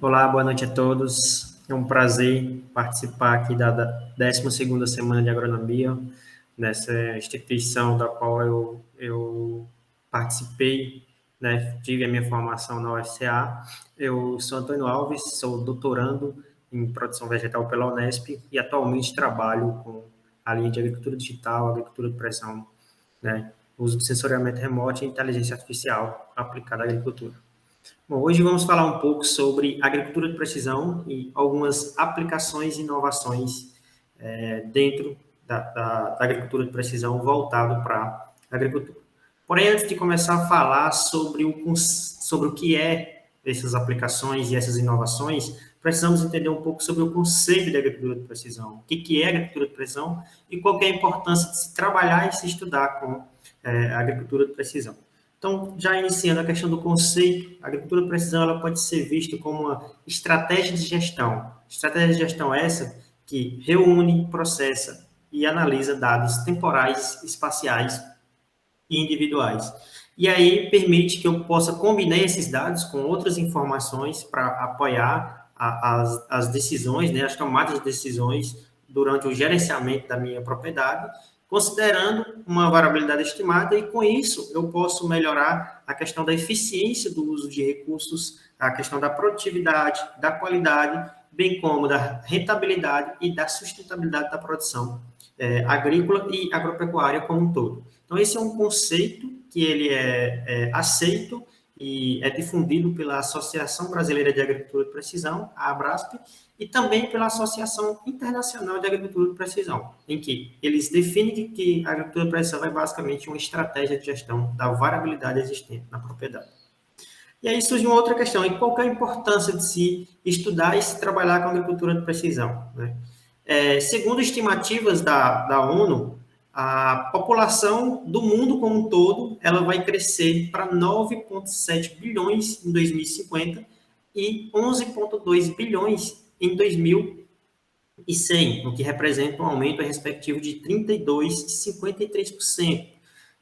Olá, boa noite a todos. É um prazer participar aqui da 12ª Semana de Agronomia, nessa instituição da qual eu participei, né? Tive a minha formação na UFCA. Eu sou Antônio Alves, sou doutorando em produção vegetal pela Unesp e atualmente trabalho com a linha de agricultura digital, agricultura de precisão, né? Uso de sensoriamento remoto e inteligência artificial aplicada à agricultura. Bom, hoje vamos falar um pouco sobre agricultura de precisão e algumas aplicações e inovações dentro da agricultura de precisão voltado para a agricultura. Porém, antes de começar a falar sobre o que é essas aplicações e essas inovações, precisamos entender um pouco sobre o conceito de agricultura de precisão, o que é agricultura de precisão e qual é a importância de se trabalhar e se estudar com a agricultura de precisão. Então, já iniciando a questão do conceito, a agricultura de precisão ela pode ser vista como uma estratégia de gestão. Estratégia de gestão essa que reúne, processa e analisa dados temporais, espaciais e individuais. E aí permite que eu possa combinar esses dados com outras informações para apoiar as decisões, né, as tomadas de decisões durante o gerenciamento da minha propriedade, considerando uma variabilidade estimada, e com isso eu posso melhorar a questão da eficiência do uso de recursos, a questão da produtividade, da qualidade, bem como da rentabilidade e da sustentabilidade da produção agrícola e agropecuária como um todo. Então, esse é um conceito que ele é aceito e é difundido pela Associação Brasileira de Agricultura de Precisão, a Abrasp, e também pela Associação Internacional de Agricultura de Precisão, em que eles definem que a agricultura de precisão é basicamente uma estratégia de gestão da variabilidade existente na propriedade. E aí surge uma outra questão, e qual que é a importância de se estudar e se trabalhar com agricultura de precisão, né? Segundo estimativas da ONU, a população do mundo como um todo ela vai crescer para 9,7 bilhões em 2050 e 11,2 bilhões em 2100, o que representa um aumento respectivo de 32% e 53%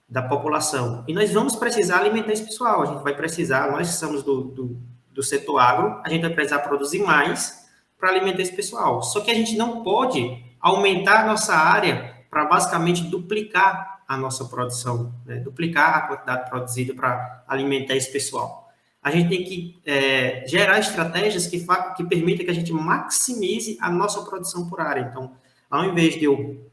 da população. E nós vamos precisar alimentar esse pessoal, a gente vai precisar, nós que somos do setor agro, a gente vai precisar produzir mais para alimentar esse pessoal. Só que a gente não pode aumentar a nossa área para basicamente duplicar a nossa produção, né? Duplicar a quantidade produzida para alimentar esse pessoal. A gente tem que gerar estratégias que permitam que a gente maximize a nossa produção por área. Então, ao invés de eu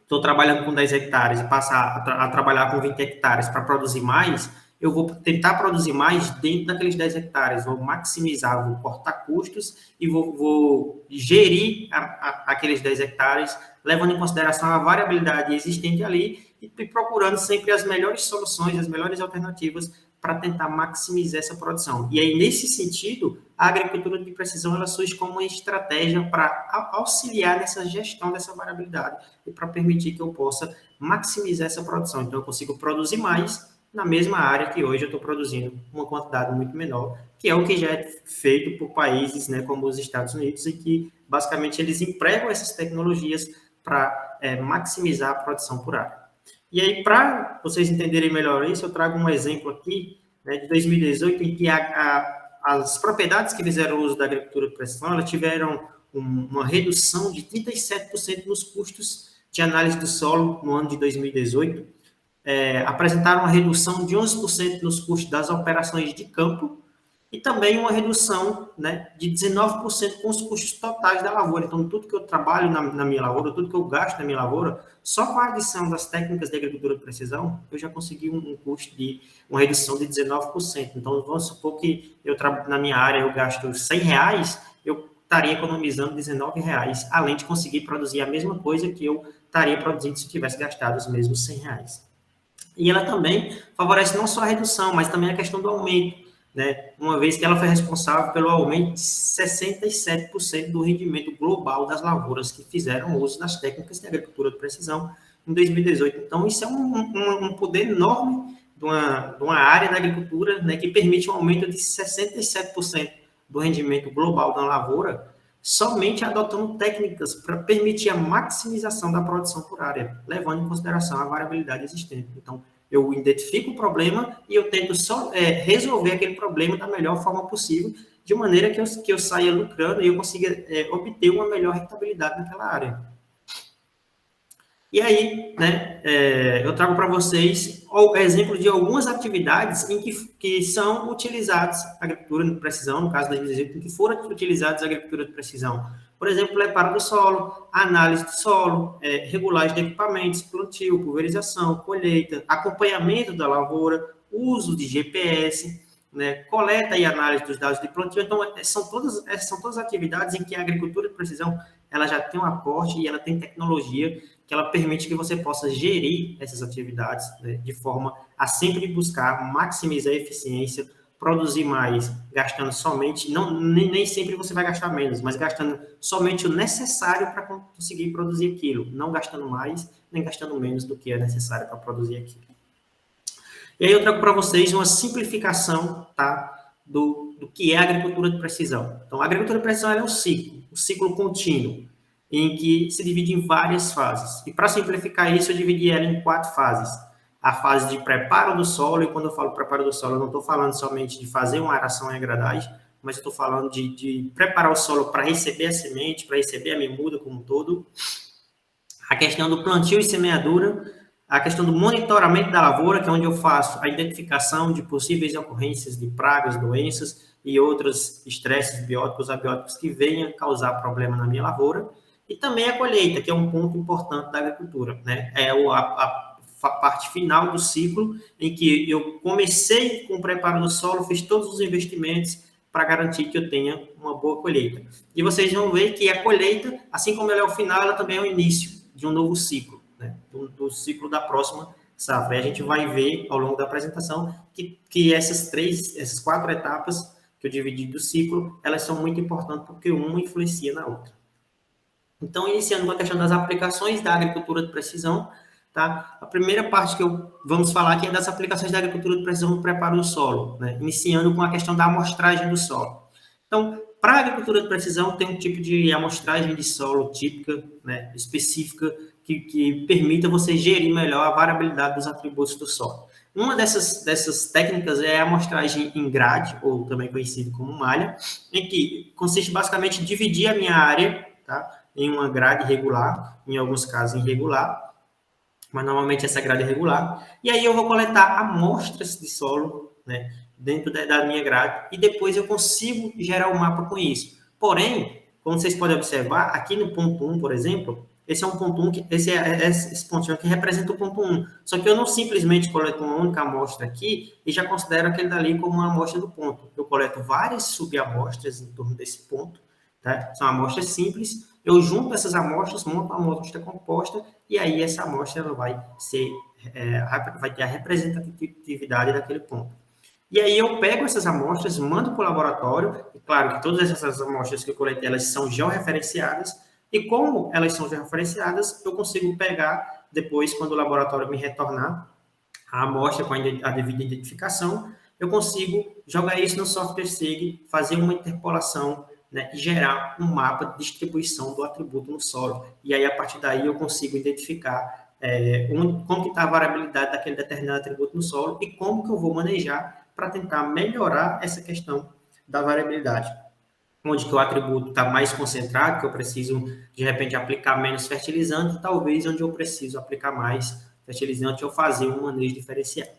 estou trabalhando com 10 hectares e passar a trabalhar com 20 hectares para produzir mais, eu vou tentar produzir mais dentro daqueles 10 hectares, vou maximizar, vou cortar custos e vou gerir aqueles 10 hectares, levando em consideração a variabilidade existente ali e procurando sempre as melhores soluções, as melhores alternativas para tentar maximizar essa produção. E aí, nesse sentido, a agricultura de precisão ela surge como uma estratégia para auxiliar nessa gestão dessa variabilidade e para permitir que eu possa maximizar essa produção. Então, eu consigo produzir mais na mesma área que hoje eu estou produzindo uma quantidade muito menor, que é o que já é feito por países, né, como os Estados Unidos, em que, basicamente, eles empregam essas tecnologias para maximizar a produção por área. E aí, para vocês entenderem melhor isso, eu trago um exemplo aqui, né, de 2018, em que as propriedades que fizeram uso da agricultura de precisão, elas tiveram uma redução de 37% nos custos de análise do solo no ano de 2018, apresentaram uma redução de 11% nos custos das operações de campo e também uma redução, né, de 19% com os custos totais da lavoura. Então, tudo que eu trabalho na minha lavoura, tudo que eu gasto na minha lavoura, só com a adição das técnicas de agricultura de precisão, eu já consegui um custo de uma redução de 19%. Então, vamos supor que na minha área eu gasto R$100, eu estaria economizando R$19, além de conseguir produzir a mesma coisa que eu estaria produzindo se eu tivesse gastado os mesmos R$100. E ela também favorece não só a redução, mas também a questão do aumento, né? Uma vez que ela foi responsável pelo aumento de 67% do rendimento global das lavouras que fizeram uso das técnicas de agricultura de precisão em 2018. Então, isso é um poder enorme de uma área da agricultura, né, que permite um aumento de 67% do rendimento global da lavoura, somente adotando técnicas para permitir a maximização da produção por área, levando em consideração a variabilidade existente. Então, eu identifico o problema e eu tento só resolver aquele problema da melhor forma possível, de maneira que eu saia lucrando e eu consiga obter uma melhor rentabilidade naquela área. E aí, né, eu trago para vocês o exemplo de algumas atividades em que são utilizadas a agricultura de precisão, no caso da exemplo, em que foram utilizadas a agricultura de precisão. Por exemplo, preparo do solo, análise do solo, regulagem de equipamentos, plantio, pulverização, colheita, acompanhamento da lavoura, uso de GPS, né, coleta e análise dos dados de plantio. Então, são todas atividades em que a agricultura de precisão ela já tem um aporte e ela tem tecnologia que ela permite que você possa gerir essas atividades, né, de forma a sempre buscar maximizar a eficiência, produzir mais, gastando somente, nem sempre você vai gastar menos, mas gastando somente o necessário para conseguir produzir aquilo, não gastando mais, nem gastando menos do que é necessário para produzir aquilo. E aí eu trago para vocês uma simplificação, tá, do que é a agricultura de precisão. Então, a agricultura de precisão é um ciclo contínuo, em que se divide em várias fases. E para simplificar isso, eu dividi ela em 4 fases. A fase de preparo do solo, e quando eu falo preparo do solo, eu não estou falando somente de fazer uma aração e engradagem, mas eu estou falando de preparar o solo para receber a semente, para receber a memuda como um todo. A questão do plantio e semeadura, a questão do monitoramento da lavoura, que é onde eu faço a identificação de possíveis ocorrências de pragas, doenças e outros estresses bióticos, abióticos que venham causar problema na minha lavoura. E também a colheita, que é um ponto importante da agricultura, né? É a parte final do ciclo, em que eu comecei com o preparo do solo, fiz todos os investimentos para garantir que eu tenha uma boa colheita. E vocês vão ver que a colheita, assim como ela é o final, ela também é o início de um novo ciclo, né? Do ciclo da próxima safra. E a gente vai ver ao longo da apresentação que essas 4 etapas que eu dividi do ciclo, elas são muito importantes porque uma influencia na outra. Então, iniciando com a questão das aplicações da agricultura de precisão, tá? A primeira parte que vamos falar aqui é das aplicações da agricultura de precisão no preparo do solo, né? Iniciando com a questão da amostragem do solo. Então, para a agricultura de precisão, tem um tipo de amostragem de solo típica, né, específica, que permita você gerir melhor a variabilidade dos atributos do solo. Uma dessas técnicas é a amostragem em grade, ou também conhecido como malha, em que consiste basicamente em dividir a minha área, tá, em uma grade regular, em alguns casos irregular, mas normalmente essa grade é regular, e aí eu vou coletar amostras de solo, né, dentro da minha grade, e depois eu consigo gerar um mapa com isso. Porém, como vocês podem observar, aqui no ponto 1, por exemplo, esse é um ponto 1, esse pontinho aqui representa o ponto 1. Só que eu não simplesmente coleto uma única amostra aqui e já considero aquele dali como uma amostra do ponto. Eu coleto várias subamostras em torno desse ponto, tá? São amostras simples. Eu junto essas amostras, monto uma amostra composta e aí essa amostra ela vai ter a representatividade daquele ponto. E aí eu pego essas amostras, mando para o laboratório, e claro que todas essas amostras que eu coletei, elas são georreferenciadas, e como elas são georreferenciadas, eu consigo pegar, depois, quando o laboratório me retornar a amostra com a devida identificação, eu consigo jogar isso no software SIG, fazer uma interpolação, né, e gerar um mapa de distribuição do atributo no solo. E aí, a partir daí, eu consigo identificar como que está a variabilidade daquele determinado atributo no solo e como que eu vou manejar para tentar melhorar essa questão da variabilidade. Onde que o atributo está mais concentrado, que eu preciso, de repente, aplicar menos fertilizante, talvez onde eu preciso aplicar mais fertilizante ou fazer um manejo diferenciado.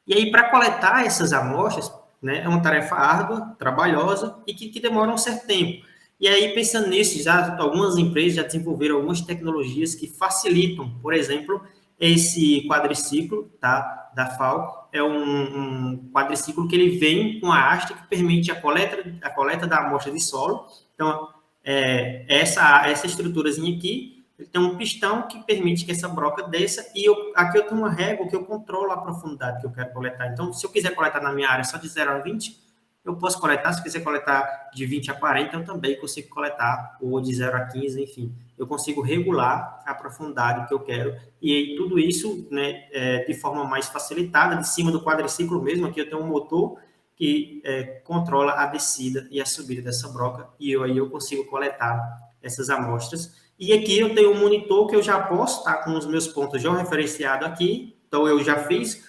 E aí, para coletar essas amostras, né, é uma tarefa árdua, trabalhosa e que demora um certo tempo. E aí, pensando nisso, algumas empresas já desenvolveram algumas tecnologias que facilitam, por exemplo, esse quadriciclo, tá, da FAO, é um quadriciclo que ele vem com a haste que permite a coleta da amostra de solo. Então, essa estruturazinha aqui, ele tem um pistão que permite que essa broca desça e aqui eu tenho uma régua que eu controlo a profundidade que eu quero coletar. Então, se eu quiser coletar na minha área só de 0 a 20, eu posso coletar. Se quiser coletar de 20 a 40, eu também consigo coletar, ou de 0 a 15, enfim. Eu consigo regular a profundidade que eu quero. E aí, tudo isso, né, de forma mais facilitada, de cima do quadriciclo mesmo. Aqui eu tenho um motor que controla a descida e a subida dessa broca. E aí eu consigo coletar essas amostras. E aqui eu tenho um monitor que eu já posso estar com os meus pontos já referenciados aqui. Então, eu já fiz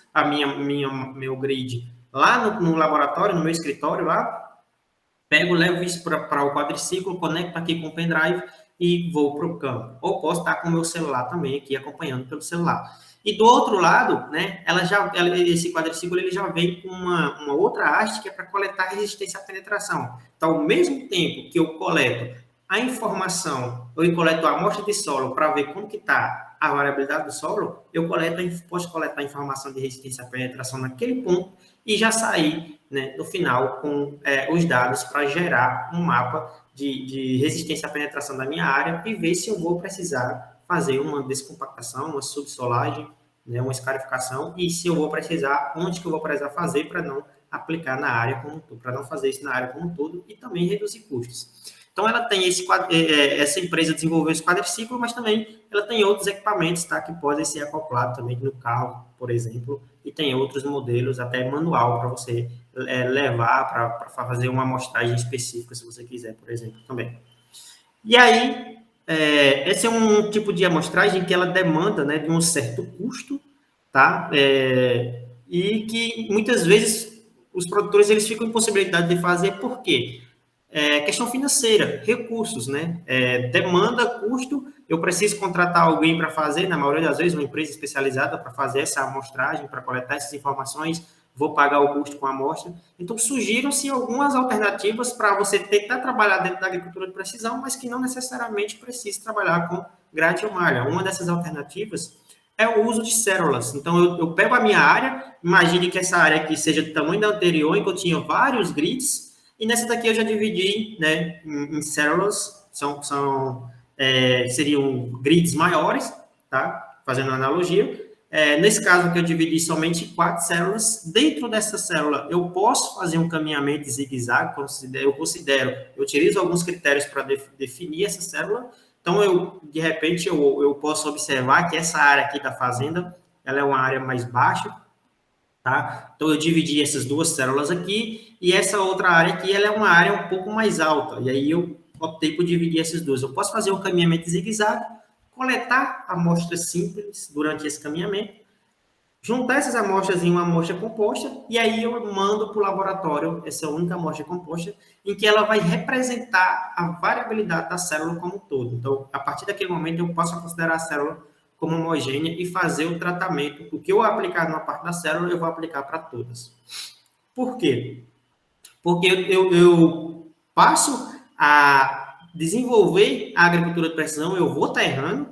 meu grid lá no laboratório, no meu escritório lá. pego, levo isso para o quadriciclo, conecto aqui com o pendrive e vou para o campo. Ou posso estar com o meu celular também aqui, acompanhando pelo celular. E do outro lado, né, esse quadriciclo ele já vem com uma outra haste que é para coletar resistência à penetração. Então, ao mesmo tempo que eu coleto a informação, eu coleto a amostra de solo para ver como que está a variabilidade do solo, posso coletar a informação de resistência à penetração naquele ponto e já sair, né, no final com os dados para gerar um mapa de resistência à penetração da minha área e ver se eu vou precisar fazer uma descompactação, uma subsolagem, né, uma escarificação, e se eu vou precisar, onde que eu vou precisar fazer para não aplicar na área como um todo, para não fazer isso na área como um todo e também reduzir custos. Então, ela tem essa empresa desenvolveu esse quadriciclo, mas também ela tem outros equipamentos, tá, que podem ser acoplados também no carro, por exemplo, e tem outros modelos, até manual, para você levar para fazer uma amostragem específica, se você quiser, por exemplo, também. E aí, esse é um tipo de amostragem que ela demanda, né, de um certo custo, tá? E que muitas vezes os produtores eles ficam em possibilidade de fazer, por quê? Questão financeira, recursos, né? Demanda, custo, eu preciso contratar alguém para fazer, na maioria das vezes, uma empresa especializada para fazer essa amostragem, para coletar essas informações, vou pagar o custo com a amostra. Então, surgiram-se algumas alternativas para você tentar trabalhar dentro da agricultura de precisão, mas que não necessariamente precise trabalhar com grade ou malha. Uma dessas alternativas é o uso de células. Então, eu pego a minha área, imagine que essa área aqui seja do tamanho da anterior, em que eu tinha vários grids, e nessa daqui eu já dividi, né, em células, seriam grids maiores, tá? Fazendo uma analogia. Nesse caso aqui eu dividi somente 4 células. Dentro dessa célula eu posso fazer um caminhamento zigue-zague, eu utilizo alguns critérios para definir essa célula. Então, de repente, eu posso observar que essa área aqui da fazenda, ela é uma área mais baixa, tá? Então, eu dividi essas duas células aqui, e essa outra área aqui, ela é uma área um pouco mais alta, e aí eu optei por dividir essas duas. Eu posso fazer um caminhamento zigue-zague, coletar amostras simples durante esse caminhamento, juntar essas amostras em uma amostra composta, e aí eu mando para o laboratório essa única amostra composta, em que ela vai representar a variabilidade da célula como um todo. Então, a partir daquele momento, eu posso considerar a célula como homogênea e fazer o tratamento. O que eu aplicar numa parte da célula, eu vou aplicar para todas. Por quê? Porque eu passo a desenvolver a agricultura de precisão, eu vou estar errando,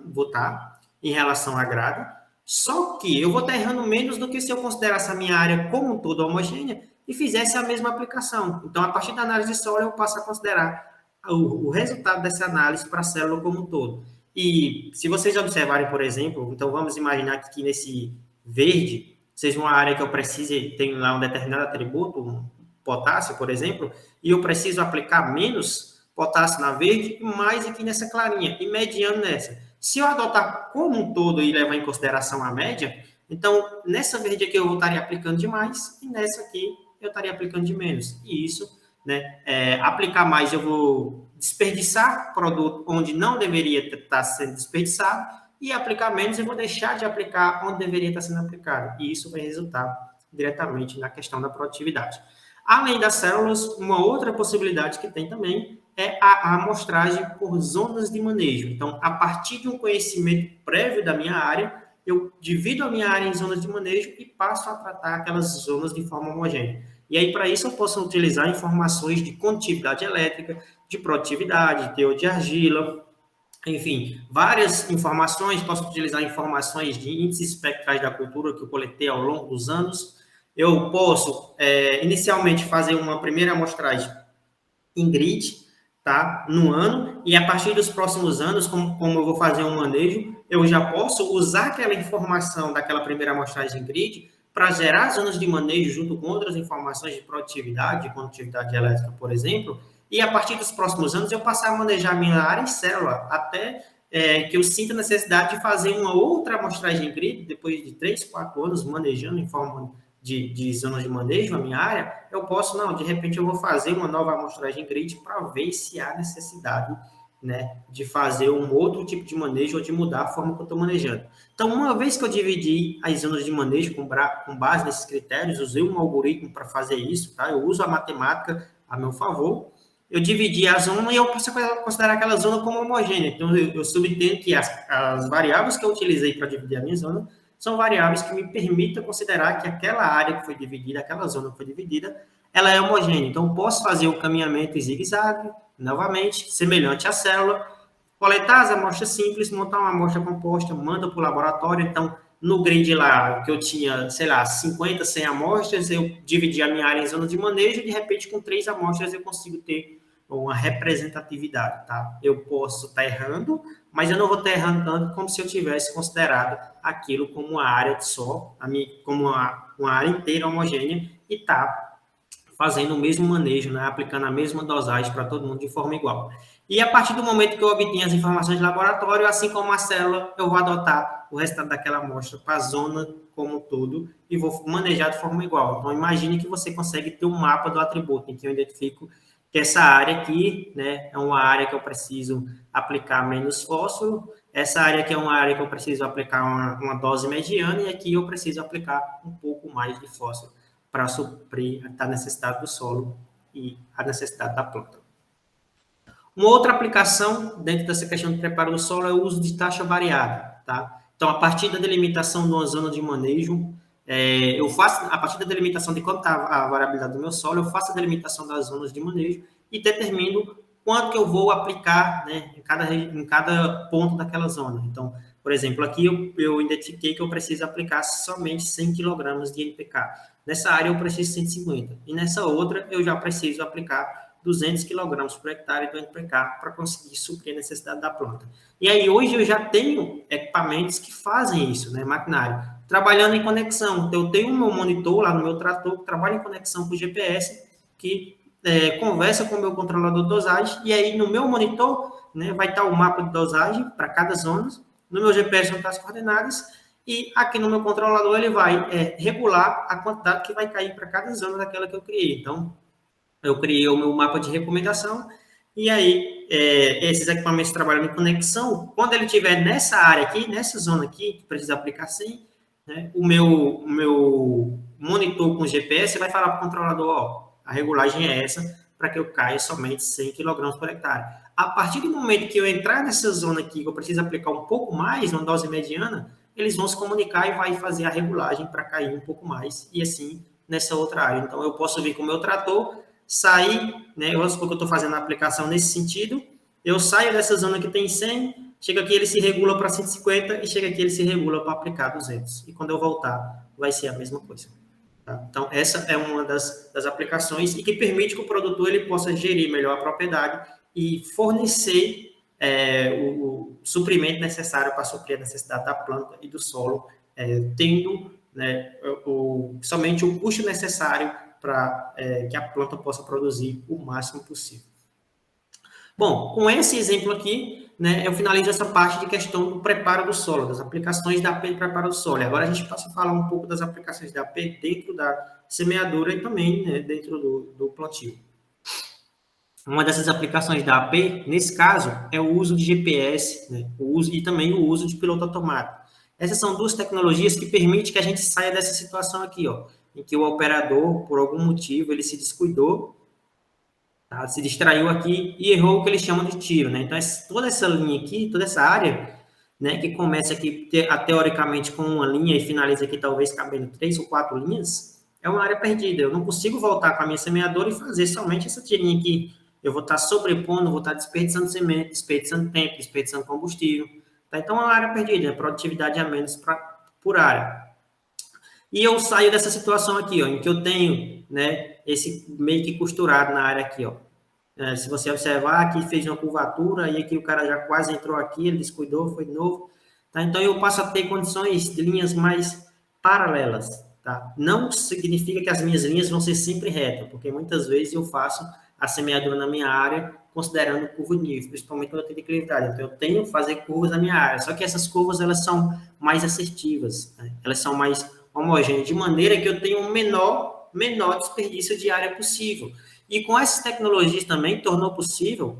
em relação à grade, só que eu vou estar errando menos do que se eu considerasse a minha área como um todo homogênea e fizesse a mesma aplicação. Então, a partir da análise de solo, eu passo a considerar o resultado dessa análise para a célula como um todo. E se vocês observarem, por exemplo, então vamos imaginar que aqui nesse verde seja uma área que eu precise, tem lá um determinado atributo, um potássio, por exemplo, e eu preciso aplicar menos potássio na verde e mais aqui nessa clarinha, e mediano nessa. Se eu adotar como um todo e levar em consideração a média, então nessa verde aqui eu estaria aplicando demais e nessa aqui eu estaria aplicando de menos. E isso, né, aplicar mais eu vou desperdiçar produto onde não deveria estar sendo desperdiçado e aplicar menos eu vou deixar de aplicar onde deveria estar sendo aplicado. E isso vai resultar diretamente na questão da produtividade. Além das células, uma outra possibilidade que tem também é a amostragem por zonas de manejo. Então, a partir de um conhecimento prévio da minha área, eu divido a minha área em zonas de manejo e passo a tratar aquelas zonas de forma homogênea. E aí, para isso, eu posso utilizar informações de condutividade elétrica, de produtividade, teor de argila, enfim, várias informações. Posso utilizar informações de índices espectrais da cultura que eu coletei ao longo dos anos. Eu posso, inicialmente, fazer uma primeira amostragem em grid, tá? No ano, e a partir dos próximos anos, como eu vou fazer um manejo, eu já posso usar aquela informação daquela primeira amostragem em grid para gerar zonas de manejo junto com outras informações de produtividade, de condutividade elétrica, por exemplo, e a partir dos próximos anos eu passar a manejar minha área em célula, até que eu sinta necessidade de fazer uma outra amostragem em grid, depois de 3, 4 anos manejando em forma de zonas de manejo, a minha área, eu posso, não, de repente eu vou fazer uma nova amostragem grid para ver se há necessidade, né, de fazer um outro tipo de manejo ou de mudar a forma que eu estou manejando. Então, uma vez que eu dividi as zonas de manejo com base nesses critérios, usei um algoritmo para fazer isso, tá? Eu uso a matemática a meu favor, eu dividi a zona e eu posso considerar aquela zona como homogênea. Então, eu subentendo que as variáveis que eu utilizei para dividir a minha zona são variáveis que me permitam considerar que aquela área que foi dividida, aquela zona que foi dividida, ela é homogênea. Então, posso fazer o caminhamento em zigue-zague, novamente, semelhante à célula, coletar as amostras simples, montar uma amostra composta, manda para o laboratório. Então, no grid lá, que eu tinha, sei lá, 50, 100 amostras, eu dividi a minha área em zona de manejo e, de repente, com 3 amostras, eu consigo ter uma representatividade, tá? Eu posso estar errando, mas eu não vou estar errando tanto como se eu tivesse considerado aquilo como uma área só, como uma área inteira homogênea e tá fazendo o mesmo manejo, né? Aplicando a mesma dosagem para todo mundo de forma igual. E a partir do momento que eu obtenho as informações de laboratório, assim como a célula, eu vou adotar o resultado daquela amostra para a zona como um todo e vou manejar de forma igual. Então, imagine que você consegue ter um mapa do atributo, em que eu identifico que essa área aqui, né, é uma área que eu preciso aplicar menos fósforo, essa área aqui é uma área que eu preciso aplicar uma dose mediana, e aqui eu preciso aplicar um pouco mais de fósforo para suprir a necessidade do solo e a necessidade da planta. Uma outra aplicação dentro dessa questão de preparo do solo é o uso de taxa variada, tá? Então, a partir da delimitação de uma zona de manejo, eu faço, a partir da delimitação de quanto está a variabilidade do meu solo, eu faço a delimitação das zonas de manejo e determino quanto que eu vou aplicar, né, em cada ponto daquela zona. Então, por exemplo, aqui eu identifiquei que eu preciso aplicar somente 100 kg de NPK. Nessa área eu preciso 150. E nessa outra eu já preciso aplicar 200 kg por hectare do NPK para conseguir suprir a necessidade da planta. E aí hoje eu já tenho equipamentos que fazem isso, né, maquinário, trabalhando em conexão. Então, eu tenho um meu monitor lá no meu trator que trabalha em conexão com o GPS, que conversa com o meu controlador de dosagem, e aí no meu monitor, né, vai estar o mapa de dosagem para cada zona, no meu GPS vão estar as coordenadas, e aqui no meu controlador ele vai regular a quantidade que vai cair para cada zona daquela que eu criei. Então, eu criei o meu mapa de recomendação, e aí esses equipamentos trabalham em conexão. Quando ele estiver nessa área aqui, nessa zona aqui, que precisa aplicar 100, né, o meu monitor com GPS vai falar para o controlador, ó, a regulagem é essa, para que eu caia somente 100 kg por hectare. A partir do momento que eu entrar nessa zona aqui, que eu preciso aplicar um pouco mais, uma dose mediana, eles vão se comunicar e vai fazer a regulagem para cair um pouco mais, e assim nessa outra área. Então, eu posso vir com o meu trator, sair, né, vamos supor que eu estou fazendo a aplicação nesse sentido, eu saio dessa zona que tem 100, chega aqui ele se regula para 150 e chega aqui ele se regula para aplicar 200. E quando eu voltar, vai ser a mesma coisa. Tá? Então, essa é uma das aplicações e que permite que o produtor ele possa gerir melhor a propriedade e fornecer o suprimento necessário para suprir a necessidade da planta e do solo, tendo, né, somente o custo necessário para que a planta possa produzir o máximo possível. Bom, com esse exemplo aqui, né, eu finalizo essa parte de questão do preparo do solo, das aplicações da AP de preparo do solo. Agora a gente passa a falar um pouco das aplicações da AP dentro da semeadura e também, né, dentro do plantio. Uma dessas aplicações da AP, nesse caso, é o uso de GPS, né, e também o uso de piloto automático. Essas são duas tecnologias que permitem que a gente saia dessa situação aqui, ó, em que o operador, por algum motivo, ele se descuidou, tá? Se distraiu aqui e errou o que eles chamam de tiro, né? Então, toda essa linha aqui, toda essa área, né, que começa aqui teoricamente com uma linha e finaliza aqui talvez cabendo 3 ou 4 linhas, é uma área perdida. Eu não consigo voltar com a minha semeadora e fazer somente essa tirinha aqui. Eu vou estar sobrepondo, vou estar desperdiçando semente, desperdiçando tempo, desperdiçando combustível. Tá? Então, é uma área perdida, é produtividade a menos por área. E eu saio dessa situação aqui, ó, em que eu tenho, né, esse meio que costurado na área aqui, ó. Se você observar, aqui fez uma curvatura, e aqui o cara já quase entrou aqui, ele descuidou, foi de novo. Tá? Então, eu passo a ter condições de linhas mais paralelas. Tá? Não significa que as minhas linhas vão ser sempre retas, porque muitas vezes eu faço a semeadura na minha área considerando curva de nível, principalmente quando eu tenho declividade. Então, eu tenho que fazer curvas na minha área. Só que essas curvas, elas são mais assertivas, né? Elas são mais homogêneas, de maneira que eu tenho um menor desperdício de área possível. E com essas tecnologias também tornou possível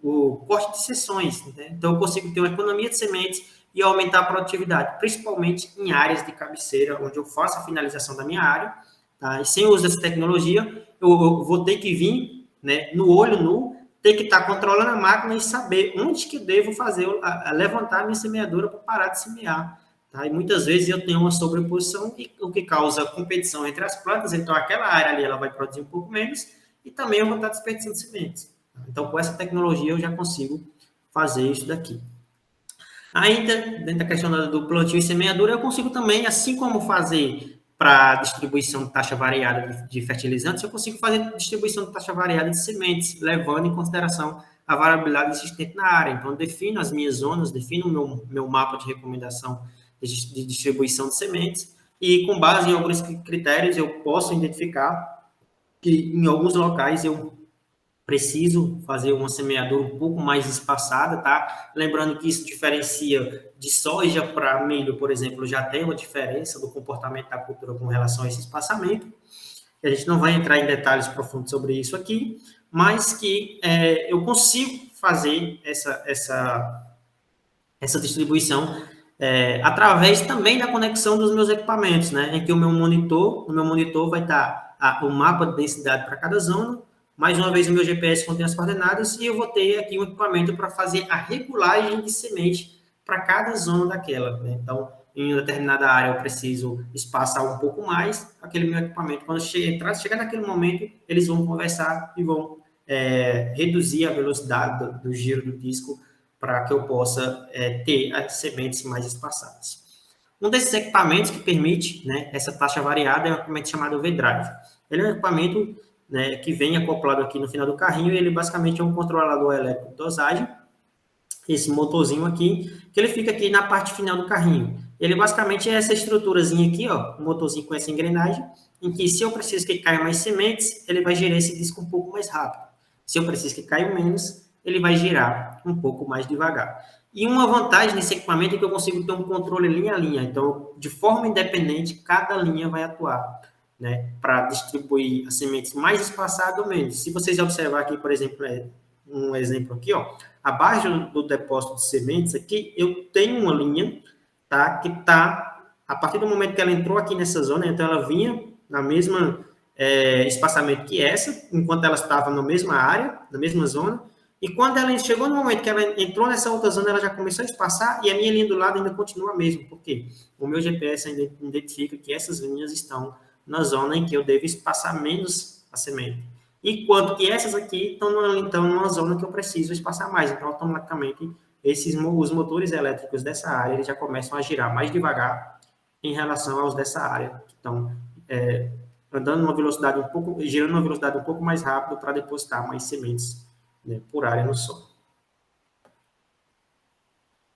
o corte de seções, né? Então, eu consigo ter uma economia de sementes e aumentar a produtividade, principalmente em áreas de cabeceira, onde eu faço a finalização da minha área, tá? E sem o uso dessa tecnologia, eu vou ter que vir né, no olho nu, ter que estar controlando a máquina e saber onde que devo fazer, levantar a minha semeadora para parar de semear. Tá? E muitas vezes eu tenho uma sobreposição, o que causa competição entre as plantas, então aquela área ali ela vai produzir um pouco menos e também eu vou estar desperdiçando sementes. Então, com essa tecnologia, eu já consigo fazer isso daqui. Ainda, dentro da questão do plantio e semeadura, eu consigo também, assim como fazer para distribuição de taxa variada de fertilizantes, eu consigo fazer distribuição de taxa variada de sementes, levando em consideração a variabilidade existente na área. Então, eu defino as minhas zonas, defino o meu mapa de recomendação de distribuição de sementes, e com base em alguns critérios, eu posso identificar que em alguns locais eu preciso fazer uma semeadura um pouco mais espaçada, tá? Lembrando que isso diferencia de soja para milho, por exemplo, já tem uma diferença do comportamento da cultura com relação a esse espaçamento. A gente não vai entrar em detalhes profundos sobre isso aqui, mas que eu consigo fazer essa distribuição através também da conexão dos meus equipamentos, né? Em que no meu monitor vai estar o mapa de densidade para cada zona, mais uma vez o meu GPS contém as coordenadas e eu vou ter aqui um equipamento para fazer a regulagem de semente para cada zona daquela, né? Então, em uma determinada área eu preciso espaçar um pouco mais, aquele meu equipamento, quando chegar naquele momento, eles vão conversar e vão reduzir a velocidade do giro do disco para que eu possa ter as sementes mais espaçadas. Um desses equipamentos que permite, né, essa taxa variada é um equipamento chamado V-Drive. Ele é um equipamento, né, que vem acoplado aqui no final do carrinho, e ele basicamente é um controlador elétrico de dosagem, esse motorzinho aqui, que ele fica aqui na parte final do carrinho. Ele basicamente é essa estruturazinha aqui, ó, um motorzinho com essa engrenagem, em que se eu preciso que caia mais sementes, ele vai girar esse disco um pouco mais rápido. Se eu preciso que caia menos, ele vai girar um pouco mais devagar. E uma vantagem nesse equipamento é que eu consigo ter um controle linha a linha. Então, de forma independente, cada linha vai atuar, né, para distribuir as sementes mais espaçado ou menos. Se vocês observar aqui, por exemplo, um exemplo aqui, ó, abaixo do depósito de sementes aqui, eu tenho uma linha, tá, que tá, a partir do momento que ela entrou aqui nessa zona, então ela vinha na mesma espaçamento que essa, enquanto ela estava na mesma área, na mesma zona, e quando ela chegou no momento que ela entrou nessa outra zona, ela já começou a espaçar, e a minha linha do lado ainda continua a mesma. Por quê? O meu GPS ainda identifica que essas linhas estão na zona em que eu devo espaçar menos a semente. Enquanto que essas aqui estão numa zona que eu preciso espaçar mais. Então, automaticamente, os motores elétricos dessa área eles já começam a girar mais devagar em relação aos dessa área, que estão andando numa velocidade girando numa velocidade um pouco mais rápida para depositar mais sementes, né, por área no solo.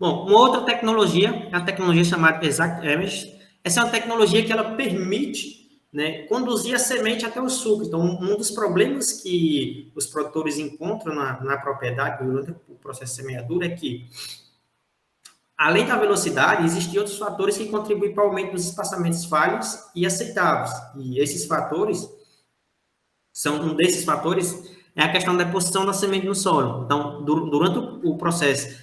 Bom, uma outra tecnologia é a tecnologia chamada Exact Image. Essa é uma tecnologia que ela permite, né, conduzir a semente até o suco. Então, um dos problemas que os produtores encontram na propriedade durante o processo de semeadura é que, além da velocidade, existem outros fatores que contribuem para o aumento dos espaçamentos falhos e aceitáveis. E esses fatores um desses fatores é a questão da deposição da semente no solo. Então, durante o processo,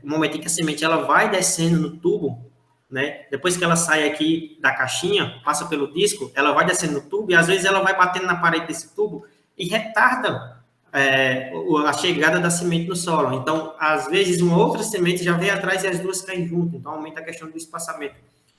no momento em que a semente ela vai descendo no tubo, né? Depois que ela sai aqui da caixinha, passa pelo disco, ela vai descendo no tubo e às vezes ela vai batendo na parede desse tubo e retarda a chegada da semente no solo. Então, às vezes, uma outra semente já vem atrás e as duas caem junto. Então, aumenta a questão do espaçamento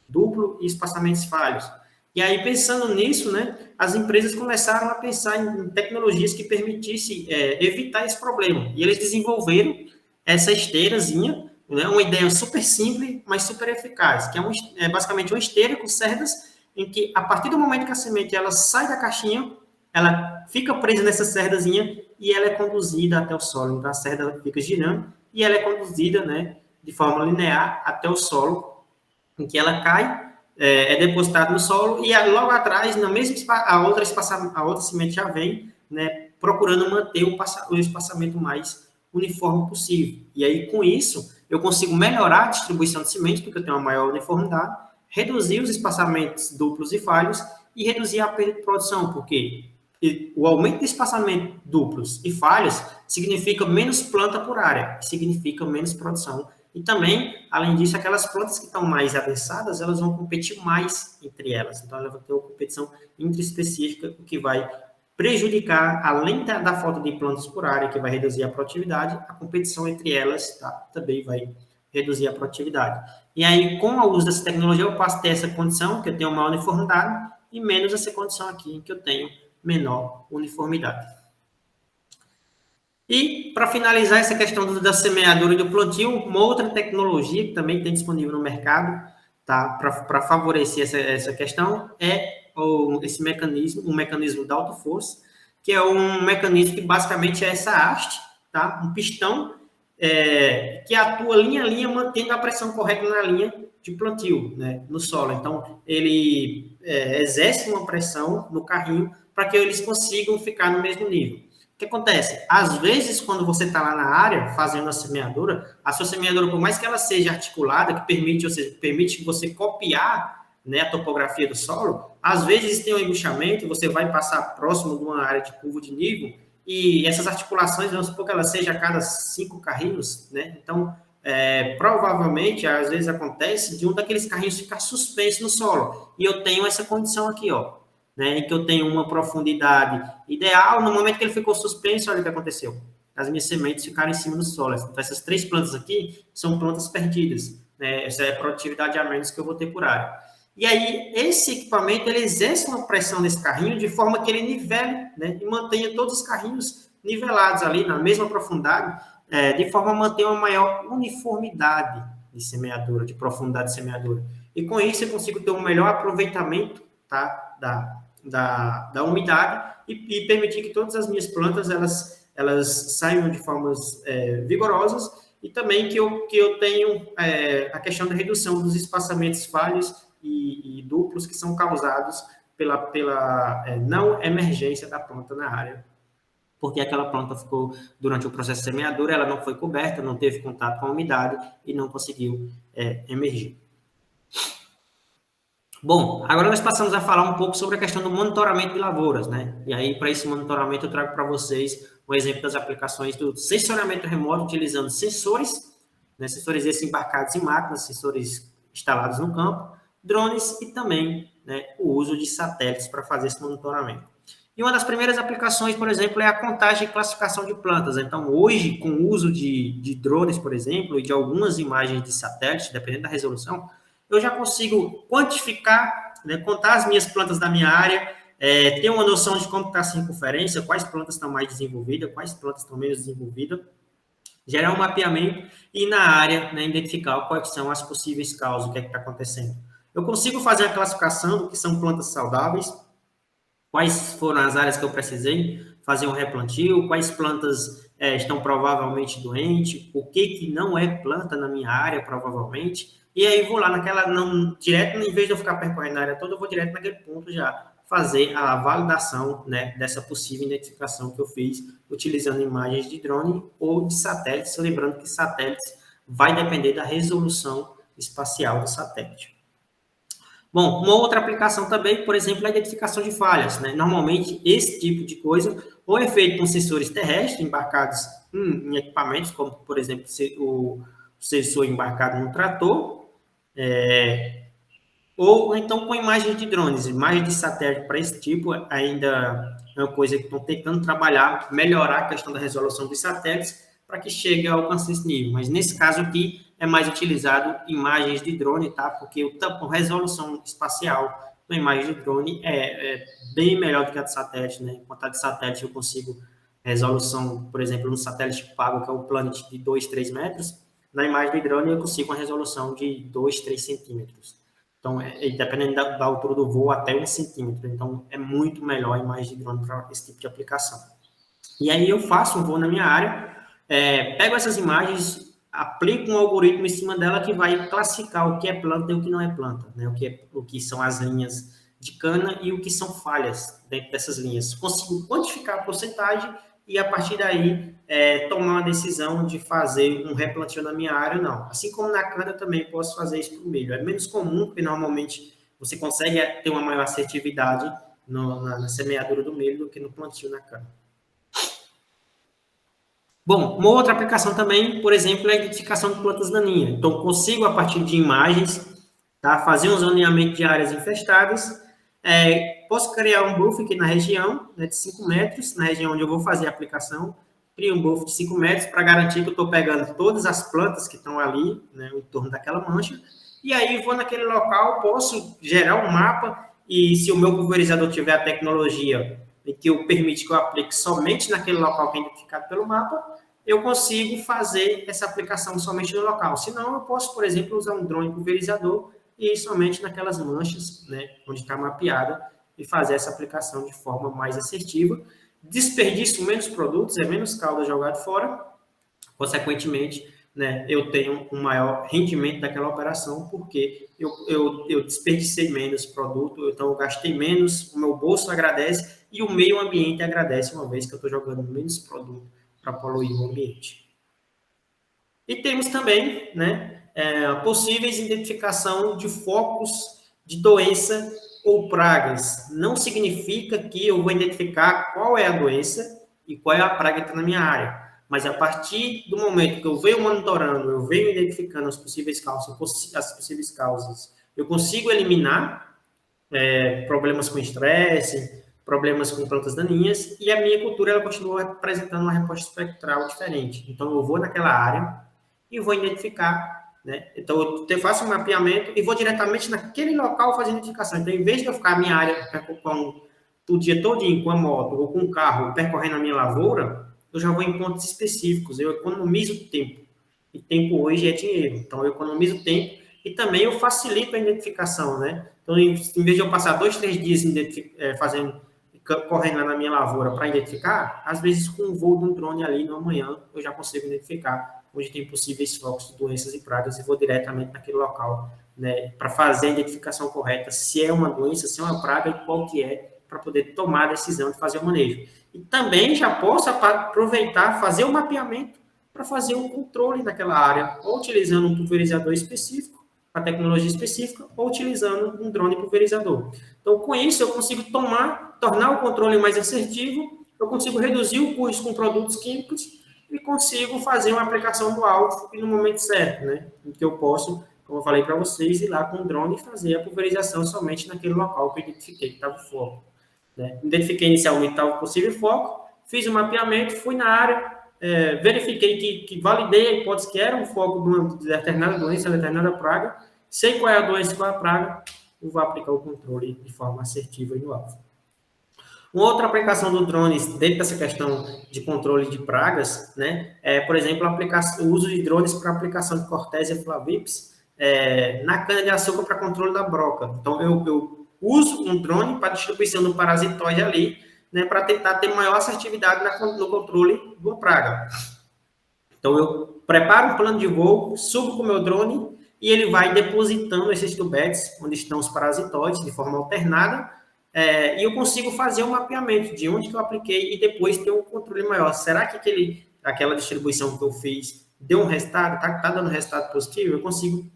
duplo e espaçamentos falhos. E aí, pensando nisso, né, as empresas começaram a pensar em tecnologias que permitissem evitar esse problema. E eles desenvolveram essa esteirazinha, né, uma ideia super simples, mas super eficaz, que é basicamente uma esteira com cerdas, em que, a partir do momento que a semente ela sai da caixinha, ela fica presa nessa cerdazinha e ela é conduzida até o solo. Então, a cerda fica girando e ela é conduzida, né, de forma linear até o solo, em que ela cai, depositado no solo, e logo atrás, a outra semente já vem, né, procurando manter o espaçamento mais uniforme possível. E aí, com isso, eu consigo melhorar a distribuição de sementes, porque eu tenho uma maior uniformidade, reduzir os espaçamentos duplos e falhos, e reduzir a perda de produção, porque o aumento de espaçamento duplos e falhos significa menos planta por área, significa menos produção. E também, além disso, aquelas plantas que estão mais adensadas, elas vão competir mais entre elas. Então, ela vai ter uma competição intraespecífica, o que vai prejudicar, além da falta de plantas por área, que vai reduzir a produtividade, a competição entre elas, tá? Também vai reduzir a produtividade. E aí, com o uso dessa tecnologia, eu passo a ter essa condição, que eu tenho maior uniformidade, e menos essa condição aqui, que eu tenho menor uniformidade. E, para finalizar essa questão da semeadura e do plantio, uma outra tecnologia que também tem disponível no mercado, tá, para favorecer essa questão, é esse mecanismo, o mecanismo da autoforça, que é um mecanismo que basicamente é essa haste, tá, um pistão que atua linha a linha, mantendo a pressão correta na linha de plantio, né, no solo. Então, ele exerce uma pressão no carrinho para que eles consigam ficar no mesmo nível. O que acontece? Às vezes, quando você está lá na área fazendo a sua semeadura, por mais que ela seja articulada, que permite, ou seja, permite que você copiar, né, a topografia do solo, às vezes tem um embuchamento, você vai passar próximo de uma área de curva de nível, e essas articulações, vamos supor que ela seja a cada 5 carrinhos, né? Então, provavelmente, às vezes acontece de um daqueles carrinhos ficar suspenso no solo, e eu tenho essa condição aqui, ó, né, em que eu tenho uma profundidade ideal. No momento que ele ficou suspenso, olha o que aconteceu. As minhas sementes ficaram em cima do solo. Então, essas 3 plantas aqui são plantas perdidas, né? Essa é a produtividade a menos que eu vou ter por área. E aí, esse equipamento, ele exerce uma pressão nesse carrinho de forma que ele nivele, né, e mantenha todos os carrinhos nivelados ali na mesma profundidade, de forma a manter uma maior uniformidade de semeadura, de profundidade de semeadura. E com isso, eu consigo ter um melhor aproveitamento, tá, da umidade e permitir que todas as minhas plantas elas saiam de formas vigorosas, e também que eu tenho a questão da redução dos espaçamentos falhos e duplos que são causados pela não emergência da planta na área, porque aquela planta ficou, durante o processo de semeadura, ela não foi coberta, não teve contato com a umidade e não conseguiu emergir. Bom, agora nós passamos a falar um pouco sobre a questão do monitoramento de lavouras, né? E aí, para esse monitoramento, eu trago para vocês um exemplo das aplicações do sensoriamento remoto, utilizando sensores, né? Sensores esses embarcados em máquinas, sensores instalados no campo, drones e também, né, o uso de satélites para fazer esse monitoramento. E uma das primeiras aplicações, por exemplo, é a contagem e classificação de plantas. Então, hoje, com o uso de drones, por exemplo, e de algumas imagens de satélite, dependendo da resolução, eu já consigo quantificar, né, contar as minhas plantas da minha área, ter uma noção de como está a circunferência, quais plantas estão mais desenvolvidas, quais plantas estão menos desenvolvidas, gerar um mapeamento e na área, né, identificar quais são as possíveis causas, o que é que está acontecendo. Eu consigo fazer a classificação do que são plantas saudáveis, quais foram as áreas que eu precisei fazer um replantio, quais plantas estão provavelmente doentes, o que não é planta na minha área, provavelmente. E aí vou lá direto, em vez de eu ficar percorrendo a área toda, eu vou direto naquele ponto já fazer a validação, né, dessa possível identificação que eu fiz utilizando imagens de drone ou de satélites, lembrando que satélites vai depender da resolução espacial do satélite. Bom, uma outra aplicação também, por exemplo, é a identificação de falhas, né? Normalmente, esse tipo de coisa ou é feito com sensores terrestres embarcados em equipamentos, como, por exemplo, o sensor embarcado no trator, ou então com imagens de drones, imagens de satélite para esse tipo, ainda é uma coisa que estão tentando trabalhar, melhorar a questão da resolução dos satélites para que chegue a alcançar esse nível. Mas nesse caso aqui, é mais utilizado imagens de drone, tá? Porque a resolução espacial da imagem de drone é bem melhor do que a de satélite, né? Enquanto a de satélite eu consigo resolução, por exemplo, no satélite pago, que é o Planet, de 2, 3 metros, na imagem de drone eu consigo uma resolução de 2, 3 centímetros. Então, dependendo da altura do voo, até 1 centímetro. Então, é muito melhor a imagem de drone para esse tipo de aplicação. E aí eu faço um voo na minha área, pego essas imagens, aplico um algoritmo em cima dela que vai classificar o que é planta e o que não é planta, né? O que são as linhas de cana e o que são falhas dentro dessas linhas. Consigo quantificar a porcentagem e, a partir daí, tomar uma decisão de fazer um replantio na minha área ou não. Assim como na cana, eu também posso fazer isso para o milho. É menos comum, porque normalmente você consegue ter uma maior assertividade na semeadura do milho do que no plantio na cana. Bom, uma outra aplicação também, por exemplo, é a identificação de plantas daninhas. Então, consigo, a partir de imagens, tá, fazer um zoneamento de áreas infestadas Posso criar um buff aqui na região, né, de 5 metros, na região onde eu vou fazer a aplicação. Crio um buff de 5 metros para garantir que eu estou pegando todas as plantas que estão ali, né, em torno daquela mancha. E aí vou naquele local, posso gerar um mapa e se o meu pulverizador tiver a tecnologia que eu permite que eu aplique somente naquele local que é identificado pelo mapa, eu consigo fazer essa aplicação somente no local. Senão, eu posso, por exemplo, usar um drone pulverizador e ir somente naquelas manchas, né, onde está mapeada, e fazer essa aplicação de forma mais assertiva. Desperdício menos produtos, é menos calda jogado fora, consequentemente, né, eu tenho um maior rendimento daquela operação, porque eu desperdicei menos produto, então eu gastei menos, o meu bolso agradece e o meio ambiente agradece, uma vez que eu estou jogando menos produto para poluir o ambiente. E temos também, né, possíveis identificação de focos de doença ou pragas. Não significa que eu vou identificar qual é a doença e qual é a praga que está na minha área. Mas a partir do momento que eu venho monitorando, eu venho identificando as possíveis causas, eu consigo eliminar problemas com estresse, problemas com plantas daninhas, e a minha cultura ela continua apresentando uma resposta espectral diferente. Então, eu vou naquela área e vou identificar, né? Então, eu faço um mapeamento e vou diretamente naquele local fazer identificação. Então, em vez de eu ficar a minha área o dia todinho com a moto ou com o carro percorrendo a minha lavoura, eu já vou em pontos específicos, eu economizo tempo. E tempo hoje é dinheiro. Então, eu economizo tempo e também eu facilito a identificação, né? Então, em vez de eu passar 2, 3 dias correndo lá na minha lavoura para identificar, às vezes com o voo de um drone ali no amanhã, eu já consigo identificar onde tem possíveis focos de doenças e pragas e vou diretamente naquele local, né, para fazer a identificação correta, se é uma doença, se é uma praga e qual que é, para poder tomar a decisão de fazer o manejo. E também já posso aproveitar, fazer o mapeamento para fazer um controle daquela área, ou utilizando um pulverizador específico, a tecnologia específica, ou utilizando um drone pulverizador. Então, com isso, eu consigo tornar o controle mais assertivo, eu consigo reduzir o custo com produtos químicos e consigo fazer uma aplicação do alvo no momento certo, né? Em que eu posso, como eu falei para vocês, ir lá com o drone e fazer a pulverização somente naquele local que eu identifiquei que estava o foco. Né? Identifiquei inicialmente estava o possível foco, fiz o mapeamento, fui na área, verifiquei que validei a hipótese que era um foco de uma determinada doença, determinada praga, sei qual é a doença e qual é a praga, e vou aplicar o controle de forma assertiva no alvo. Uma outra aplicação do drones dentro dessa questão de controle de pragas, né, por exemplo, o uso de drones para aplicação de Cortésia flavips na cana-de-açúcar para controle da broca. Então, eu uso um drone para distribuição do parasitóide ali, né, para tentar ter maior assertividade no controle da praga. Então, eu preparo um plano de voo, subo com o meu drone e ele vai depositando esses tubetes onde estão os parasitóides de forma alternada, e eu consigo fazer um mapeamento de onde que eu apliquei e depois ter um controle maior. Será que aquela distribuição que eu fiz deu um resultado? Está dando resultado positivo? Eu consigo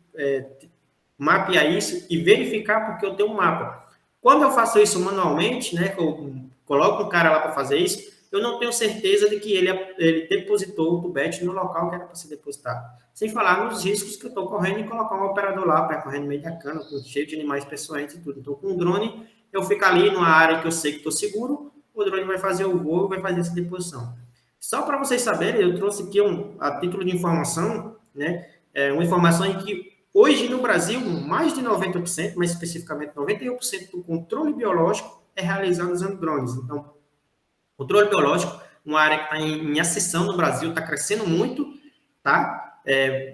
mapear isso e verificar porque eu tenho um mapa. Quando eu faço isso manualmente, né, eu coloco um cara lá para fazer isso, eu não tenho certeza de que ele depositou o tubete no local que era para ser depositado. Sem falar nos riscos que eu estou correndo e colocar um operador lá percorrendo no meio da cana, cheio de animais peçonhentos e tudo. Então, com o drone, eu fico ali numa área que eu sei que estou seguro, o drone vai fazer o voo, vai fazer essa deposição. Só para vocês saberem, eu trouxe aqui a título de informação, né, uma informação em que hoje no Brasil, mais de 90%, mais especificamente 91% do controle biológico é realizado usando drones. Então, controle biológico, uma área que está em ascensão no Brasil, está crescendo muito, tá?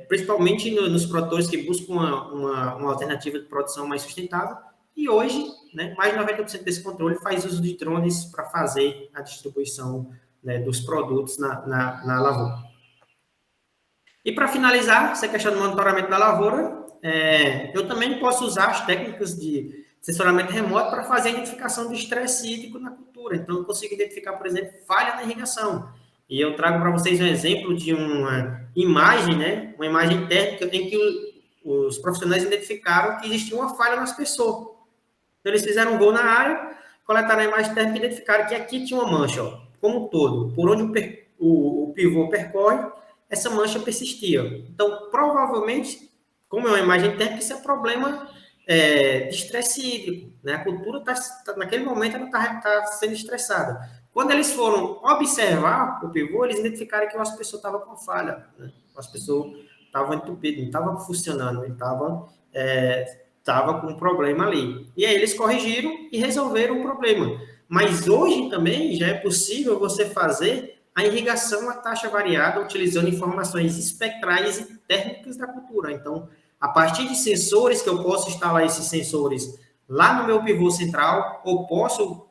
Principalmente nos produtores que buscam uma alternativa de produção mais sustentável. E hoje, né, mais de 90% desse controle faz uso de drones para fazer a distribuição, né, dos produtos na lavoura. E para finalizar, essa questão do monitoramento da lavoura, eu também posso usar as técnicas de assessoramento remoto para fazer a identificação do estresse hídrico na cultura. Então, eu consigo identificar, por exemplo, falha na irrigação. E eu trago para vocês um exemplo de uma imagem, né, uma imagem técnica em que os profissionais identificaram que existia uma falha no aspersor. Então, eles fizeram um voo na área, coletaram a imagem técnica e identificaram que aqui tinha uma mancha, ó, como um todo, por onde o pivô percorre, essa mancha persistia. Então, provavelmente, como é uma imagem técnica, isso é problema de estresse hídrico, né? A cultura naquele momento ela tá sendo estressada. Quando eles foram observar o pivô, eles identificaram que o aspersor estava com falha, né? O aspersor estava entupido, não estava funcionando, ele estava com um problema ali. E aí eles corrigiram e resolveram o problema. Mas hoje também já é possível você fazer a irrigação a taxa variada utilizando informações espectrais e térmicas da cultura. Então, a partir de sensores, que eu posso instalar esses sensores lá no meu pivô central, ou posso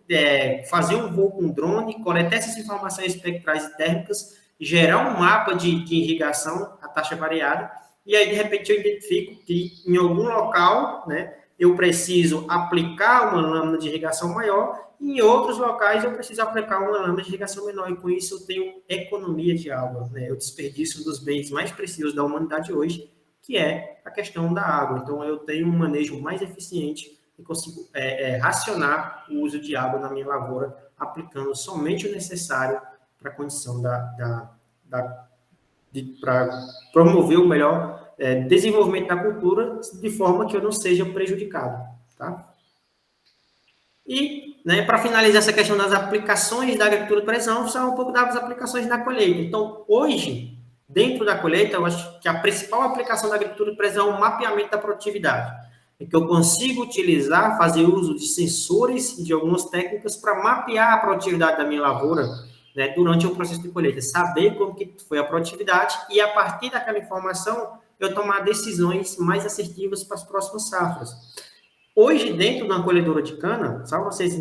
fazer um voo com drone, coletar essas informações espectrais e térmicas, gerar um mapa de irrigação a taxa variada, e aí, de repente, eu identifico que em algum local, né, eu preciso aplicar uma lâmina de irrigação maior, e em outros locais eu preciso aplicar uma lâmina de irrigação menor, e com isso eu tenho economia de água, né? Eu desperdício um dos bens mais preciosos da humanidade hoje, que é a questão da água. Então, eu tenho um manejo mais eficiente e consigo racionar o uso de água na minha lavoura, aplicando somente o necessário para a condição para promover o melhor desenvolvimento da cultura, de forma que eu não seja prejudicado. Tá? E, né, para finalizar essa questão das aplicações da agricultura de precisão, são um pouco das aplicações na colheita. Então, hoje, dentro da colheita, eu acho que a principal aplicação da agricultura de precisão é o mapeamento da produtividade. É que eu consigo utilizar, fazer uso de sensores e de algumas técnicas para mapear a produtividade da minha lavoura, né, durante o processo de colheita, saber como que foi a produtividade e, a partir daquela informação, eu tomar decisões mais assertivas para as próximas safras. Hoje, dentro de uma colhedora de cana, só vocês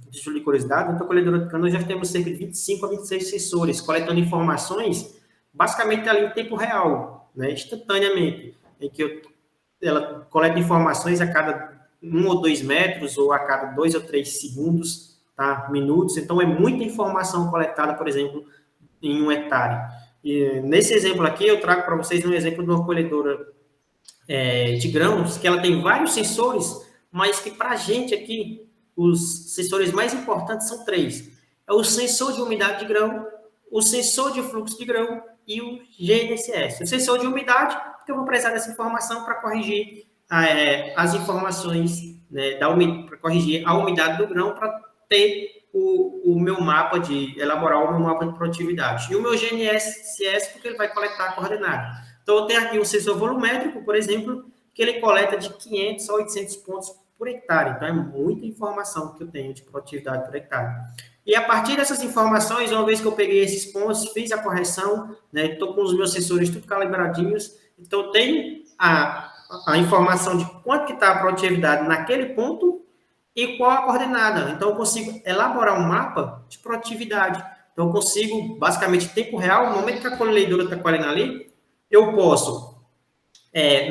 de curiosidade, dentro da colhedora de cana, nós já temos cerca de 25 a 26 sensores, coletando informações, basicamente ali em tempo real, né, instantaneamente, em que ela coleta informações a cada 1 ou 2 metros, ou a cada 2 ou 3 segundos, tá? Minutos. Então, é muita informação coletada, por exemplo, em 1 hectare. E nesse exemplo aqui, eu trago para vocês um exemplo de uma colhedora de grãos, que ela tem vários sensores, mas que para a gente aqui, os sensores mais importantes são 3. É o sensor de umidade de grão, o sensor de fluxo de grão e o GNSS. O sensor de umidade, porque eu vou precisar dessa informação para corrigir as informações, né, para corrigir a umidade do grão, para ter o meu mapa elaborar o meu mapa de produtividade. E o meu GNSS, porque ele vai coletar a coordenada. Então, eu tenho aqui um sensor volumétrico, por exemplo, que ele coleta de 500 a 800 pontos por hectare. Então, é muita informação que eu tenho de produtividade por hectare. E a partir dessas informações, uma vez que eu peguei esses pontos, fiz a correção, né, estou com os meus sensores tudo calibradinhos, então eu tenho a informação de quanto que está a produtividade naquele ponto e qual a coordenada. Então, eu consigo elaborar um mapa de produtividade. Então, eu consigo, basicamente, em tempo real, no momento que a colhedora está colhendo ali, eu posso,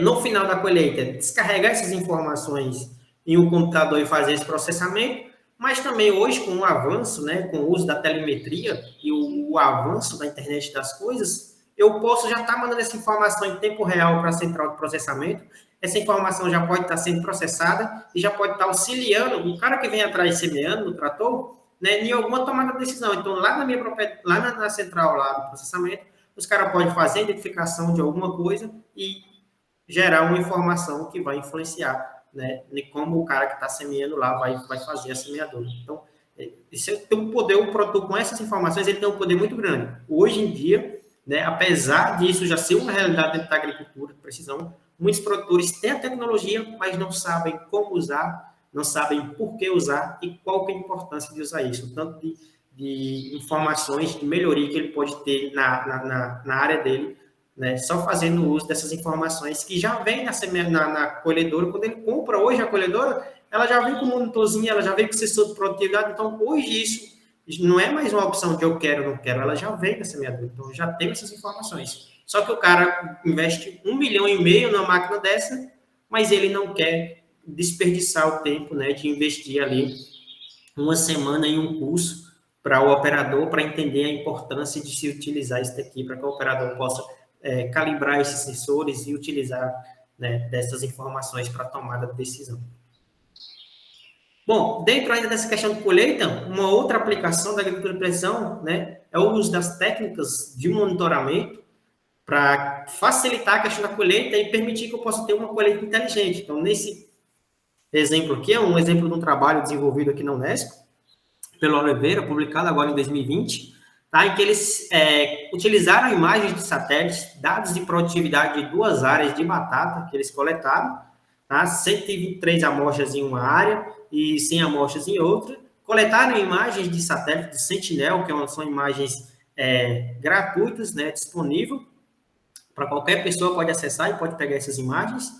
no final da colheita, descarregar essas informações em um computador e fazer esse processamento, mas também hoje, com o avanço, né, com o uso da telemetria e o avanço da internet das coisas, eu posso já estar mandando essa informação em tempo real para a central de processamento. Essa informação já pode estar sendo processada e já pode estar auxiliando o cara que vem atrás semeando no trator, né, em alguma tomada de decisão. Então, lá na minha lá na central lá do processamento, os caras podem fazer a identificação de alguma coisa e gerar uma informação que vai influenciar, né, de como o cara que está semeando lá vai fazer a semeadura. Então, esse tem um poder, o produtor com essas informações, ele tem um poder muito grande. Hoje em dia, né, apesar disso já ser uma realidade dentro da agricultura de precisão, muitos produtores têm a tecnologia, mas não sabem como usar, não sabem por que usar e qual que é a importância de usar isso, tanto de informações, de melhoria que ele pode ter na área dele, né, só fazendo uso dessas informações que já vem na colhedora. Quando ele compra hoje a colhedora, ela já vem com o monitorzinho, ela já vem com o sensor de produtividade. Então, hoje isso não é mais uma opção de eu quero ou não quero, ela já vem da semeadora. Então, eu já tenho essas informações. Só que o cara investe 1,5 milhão numa máquina dessa, mas ele não quer desperdiçar o tempo, né, de investir ali uma semana em um curso para o operador, para entender a importância de se utilizar isso daqui, para que o operador possa calibrar esses sensores e utilizar, né, dessas informações para a tomada de decisão. Bom, dentro ainda dessa questão de colheita, uma outra aplicação da agricultura de precisão, né, é o uso das técnicas de monitoramento, para facilitar a questão da colheita e permitir que eu possa ter uma colheita inteligente. Então, nesse exemplo aqui, é um exemplo de um trabalho desenvolvido aqui na Unesp, pelo Oliveira, publicado agora em 2020, tá? Em que eles utilizaram imagens de satélites, dados de produtividade de 2 áreas de batata que eles coletaram, tá? 123 amostras em uma área e 100 amostras em outra. Coletaram imagens de satélite do Sentinel, que são imagens gratuitas, né, disponível para qualquer pessoa, pode acessar e pode pegar essas imagens.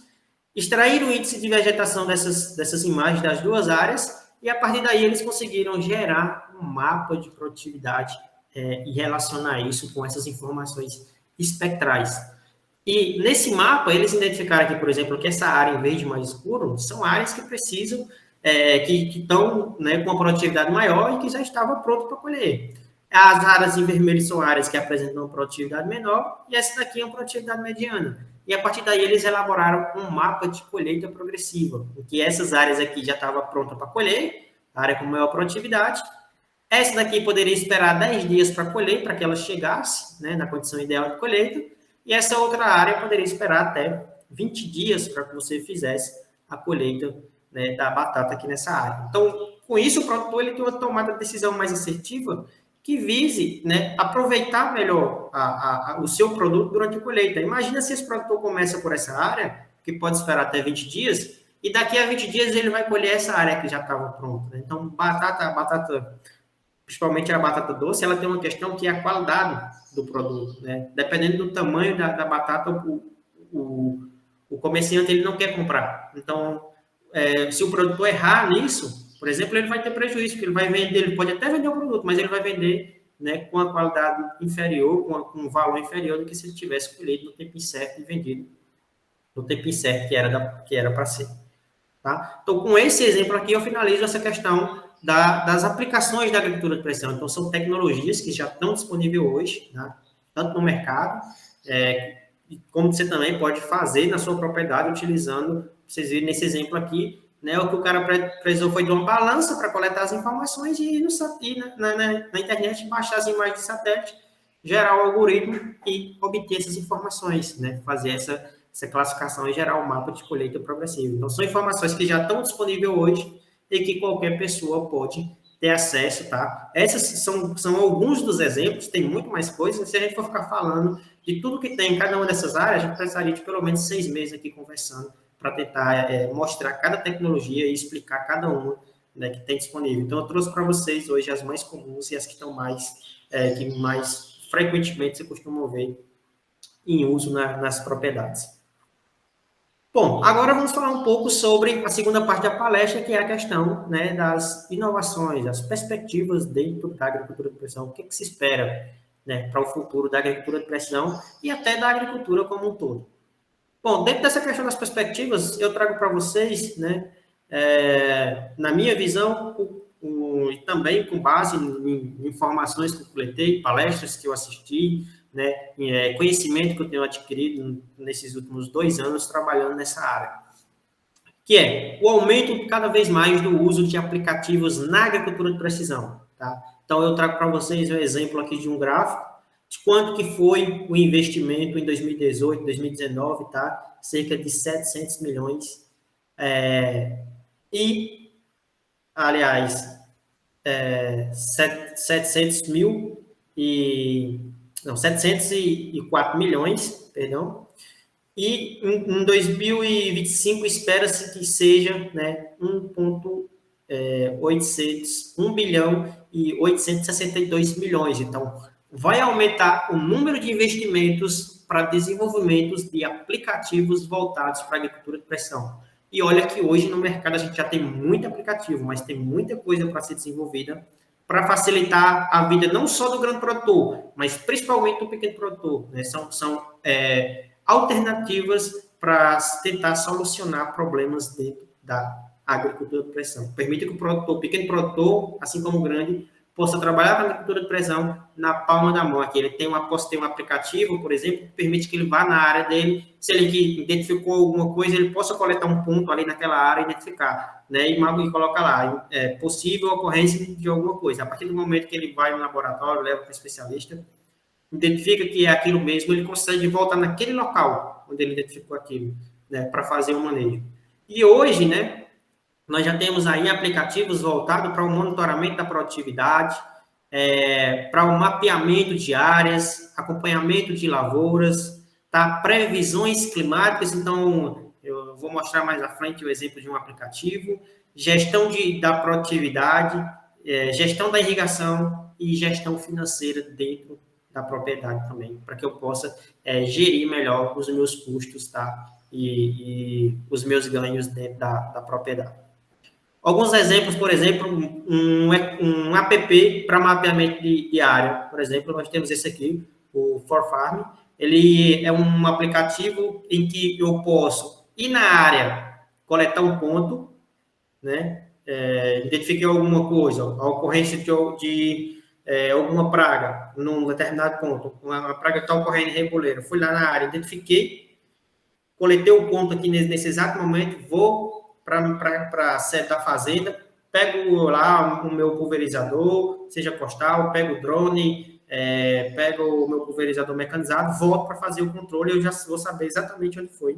Extrair o índice de vegetação dessas imagens das 2 áreas e, a partir daí, eles conseguiram gerar um mapa de produtividade e relacionar isso com essas informações espectrais. E, nesse mapa, eles identificaram aqui, por exemplo, que essa área em verde mais escuro são áreas que precisam, que estão, né, com uma produtividade maior e que já estava pronto para colher. As áreas em vermelho são áreas que apresentam uma produtividade menor e essa daqui é uma produtividade mediana. E a partir daí eles elaboraram um mapa de colheita progressiva, em que essas áreas aqui já estavam prontas para colher, a área com maior produtividade. Essa daqui poderia esperar 10 dias para colher, para que ela chegasse, né, na condição ideal de colheita, e essa outra área poderia esperar até 20 dias para que você fizesse a colheita, né, da batata aqui nessa área. Então, com isso, o produtor ele tem uma tomada de decisão mais assertiva que vise, né, aproveitar melhor o seu produto durante a colheita. Imagina se esse produtor começa por essa área, que pode esperar até 20 dias, e daqui a 20 dias ele vai colher essa área que já estava pronta. Então, batata, principalmente a batata doce, ela tem uma questão que é a qualidade do produto, né? Dependendo do tamanho da batata, o comerciante ele não quer comprar. Então, se o produtor errar nisso, por exemplo, ele vai ter prejuízo, porque ele vai vender, ele pode até vender o produto, mas ele vai vender, né, com a qualidade inferior, com um valor inferior do que se ele tivesse colhido no tempo incerto e vendido no tempo incerto que era para ser. Tá? Então, com esse exemplo aqui, eu finalizo essa questão das aplicações da agricultura de precisão. Então, são tecnologias que já estão disponíveis hoje, né, tanto no mercado, como você também pode fazer na sua propriedade, utilizando, vocês viram nesse exemplo aqui, né, o que o cara precisou foi de uma balança para coletar as informações e ir na internet, baixar as imagens de satélite, gerar o algoritmo e obter essas informações, né, fazer essa classificação e gerar um mapa de colheita progressiva. Então, são informações que já estão disponíveis hoje e que qualquer pessoa pode ter acesso, tá? Essas são alguns dos exemplos, tem muito mais coisas. Se a gente for ficar falando de tudo que tem em cada uma dessas áreas, a gente precisaria de pelo menos 6 meses aqui conversando para tentar mostrar cada tecnologia e explicar cada uma, né, que tem disponível. Então, eu trouxe para vocês hoje as mais comuns e as que estão que mais frequentemente você costuma ver em uso nas propriedades. Bom, agora vamos falar um pouco sobre a segunda parte da palestra, que é a questão, né, das inovações, as perspectivas dentro da agricultura de precisão. O que se espera, né, para o futuro da agricultura de precisão e até da agricultura como um todo. Bom, dentro dessa questão das perspectivas, eu trago para vocês, né, na minha visão, e também com base em informações que eu coletei, palestras que eu assisti, né, conhecimento que eu tenho adquirido nesses últimos 2 anos trabalhando nessa área, que é o aumento cada vez mais do uso de aplicativos na agricultura de precisão. Tá? Então, eu trago para vocês um exemplo aqui de um gráfico de quanto que foi o investimento em 2018, 2019, tá? Cerca de 700 milhões. Aliás, 704 milhões, perdão, e em 2025 espera-se que seja, né, 1 bilhão e 862 milhões. Então, vai aumentar o número de investimentos para desenvolvimentos de aplicativos voltados para a agricultura de precisão. E olha que hoje no mercado a gente já tem muito aplicativo, mas tem muita coisa para ser desenvolvida para facilitar a vida não só do grande produtor, mas principalmente do pequeno produtor. Né? São alternativas para tentar solucionar problemas dentro da agricultura de precisão. Permite que o pequeno produtor, assim como o grande, possa trabalhar com a agricultura de precisão na palma da mão. Aqui ele possa ter um aplicativo, por exemplo, que permite que ele vá na área dele, se ele identificou alguma coisa, ele possa coletar um ponto ali naquela área, identificar, né, e coloca lá, possível ocorrência de alguma coisa. A partir do momento que ele vai no laboratório, leva para o especialista, identifica que é aquilo mesmo, ele consegue voltar naquele local onde ele identificou aquilo, né, para fazer o manejo. E hoje, né, nós já temos aí aplicativos voltados para o monitoramento da produtividade, para o mapeamento de áreas, acompanhamento de lavouras, tá? Previsões climáticas. Então, eu vou mostrar mais à frente o exemplo de um aplicativo, gestão da produtividade, gestão da irrigação e gestão financeira dentro da propriedade também, para que eu possa gerir melhor os meus custos, tá? E os meus ganhos dentro da propriedade. Alguns exemplos, por exemplo, um app para mapeamento de área. Por exemplo, nós temos esse aqui, o ForFarm. Ele é um aplicativo em que eu posso ir na área, coletar um ponto, né? Identifiquei alguma coisa, a ocorrência de alguma praga num determinado ponto, uma praga que está ocorrendo em Reboleiro. Fui lá na área, identifiquei, coletei o ponto aqui nesse exato momento, vou para a sede da fazenda, pego lá o meu pulverizador, seja postal, pego o drone, pego o meu pulverizador mecanizado, volto para fazer o controle, eu já vou saber exatamente onde foi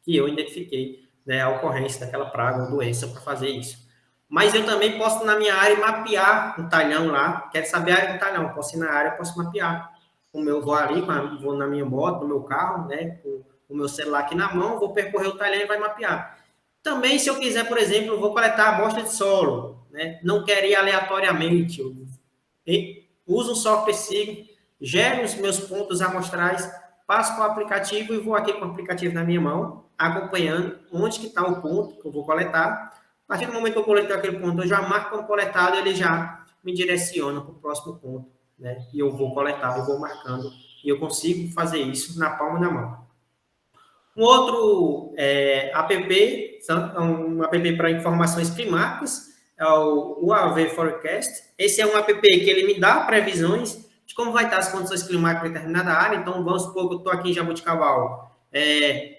que eu identifiquei, né, a ocorrência daquela praga ou doença para fazer isso. Mas eu também posso, na minha área, mapear um talhão lá, quero saber a área do talhão, posso ir na área, posso mapear. Vou ali, vou na minha moto, no meu carro, né, com o meu celular aqui na mão, vou percorrer o talhão e vai mapear. Também, se eu quiser, por exemplo, vou coletar a amostra de solo, né? Não quero ir aleatoriamente. Eu uso um software SIG, gero os meus pontos amostrais, passo para o aplicativo e vou aqui com o aplicativo na minha mão, acompanhando onde que está o ponto que eu vou coletar. A partir do momento que eu coletei aquele ponto, eu já marco como coletado, ele já me direciona para o próximo ponto, né? E eu vou coletar, eu vou marcando, e eu consigo fazer isso na palma da mão. Um outro app, um app para informações climáticas, é o UAV Forecast. Esse é um app que ele me dá previsões de como vai estar as condições climáticas em determinada área. Então, vamos supor que eu estou aqui em Jaboticabal,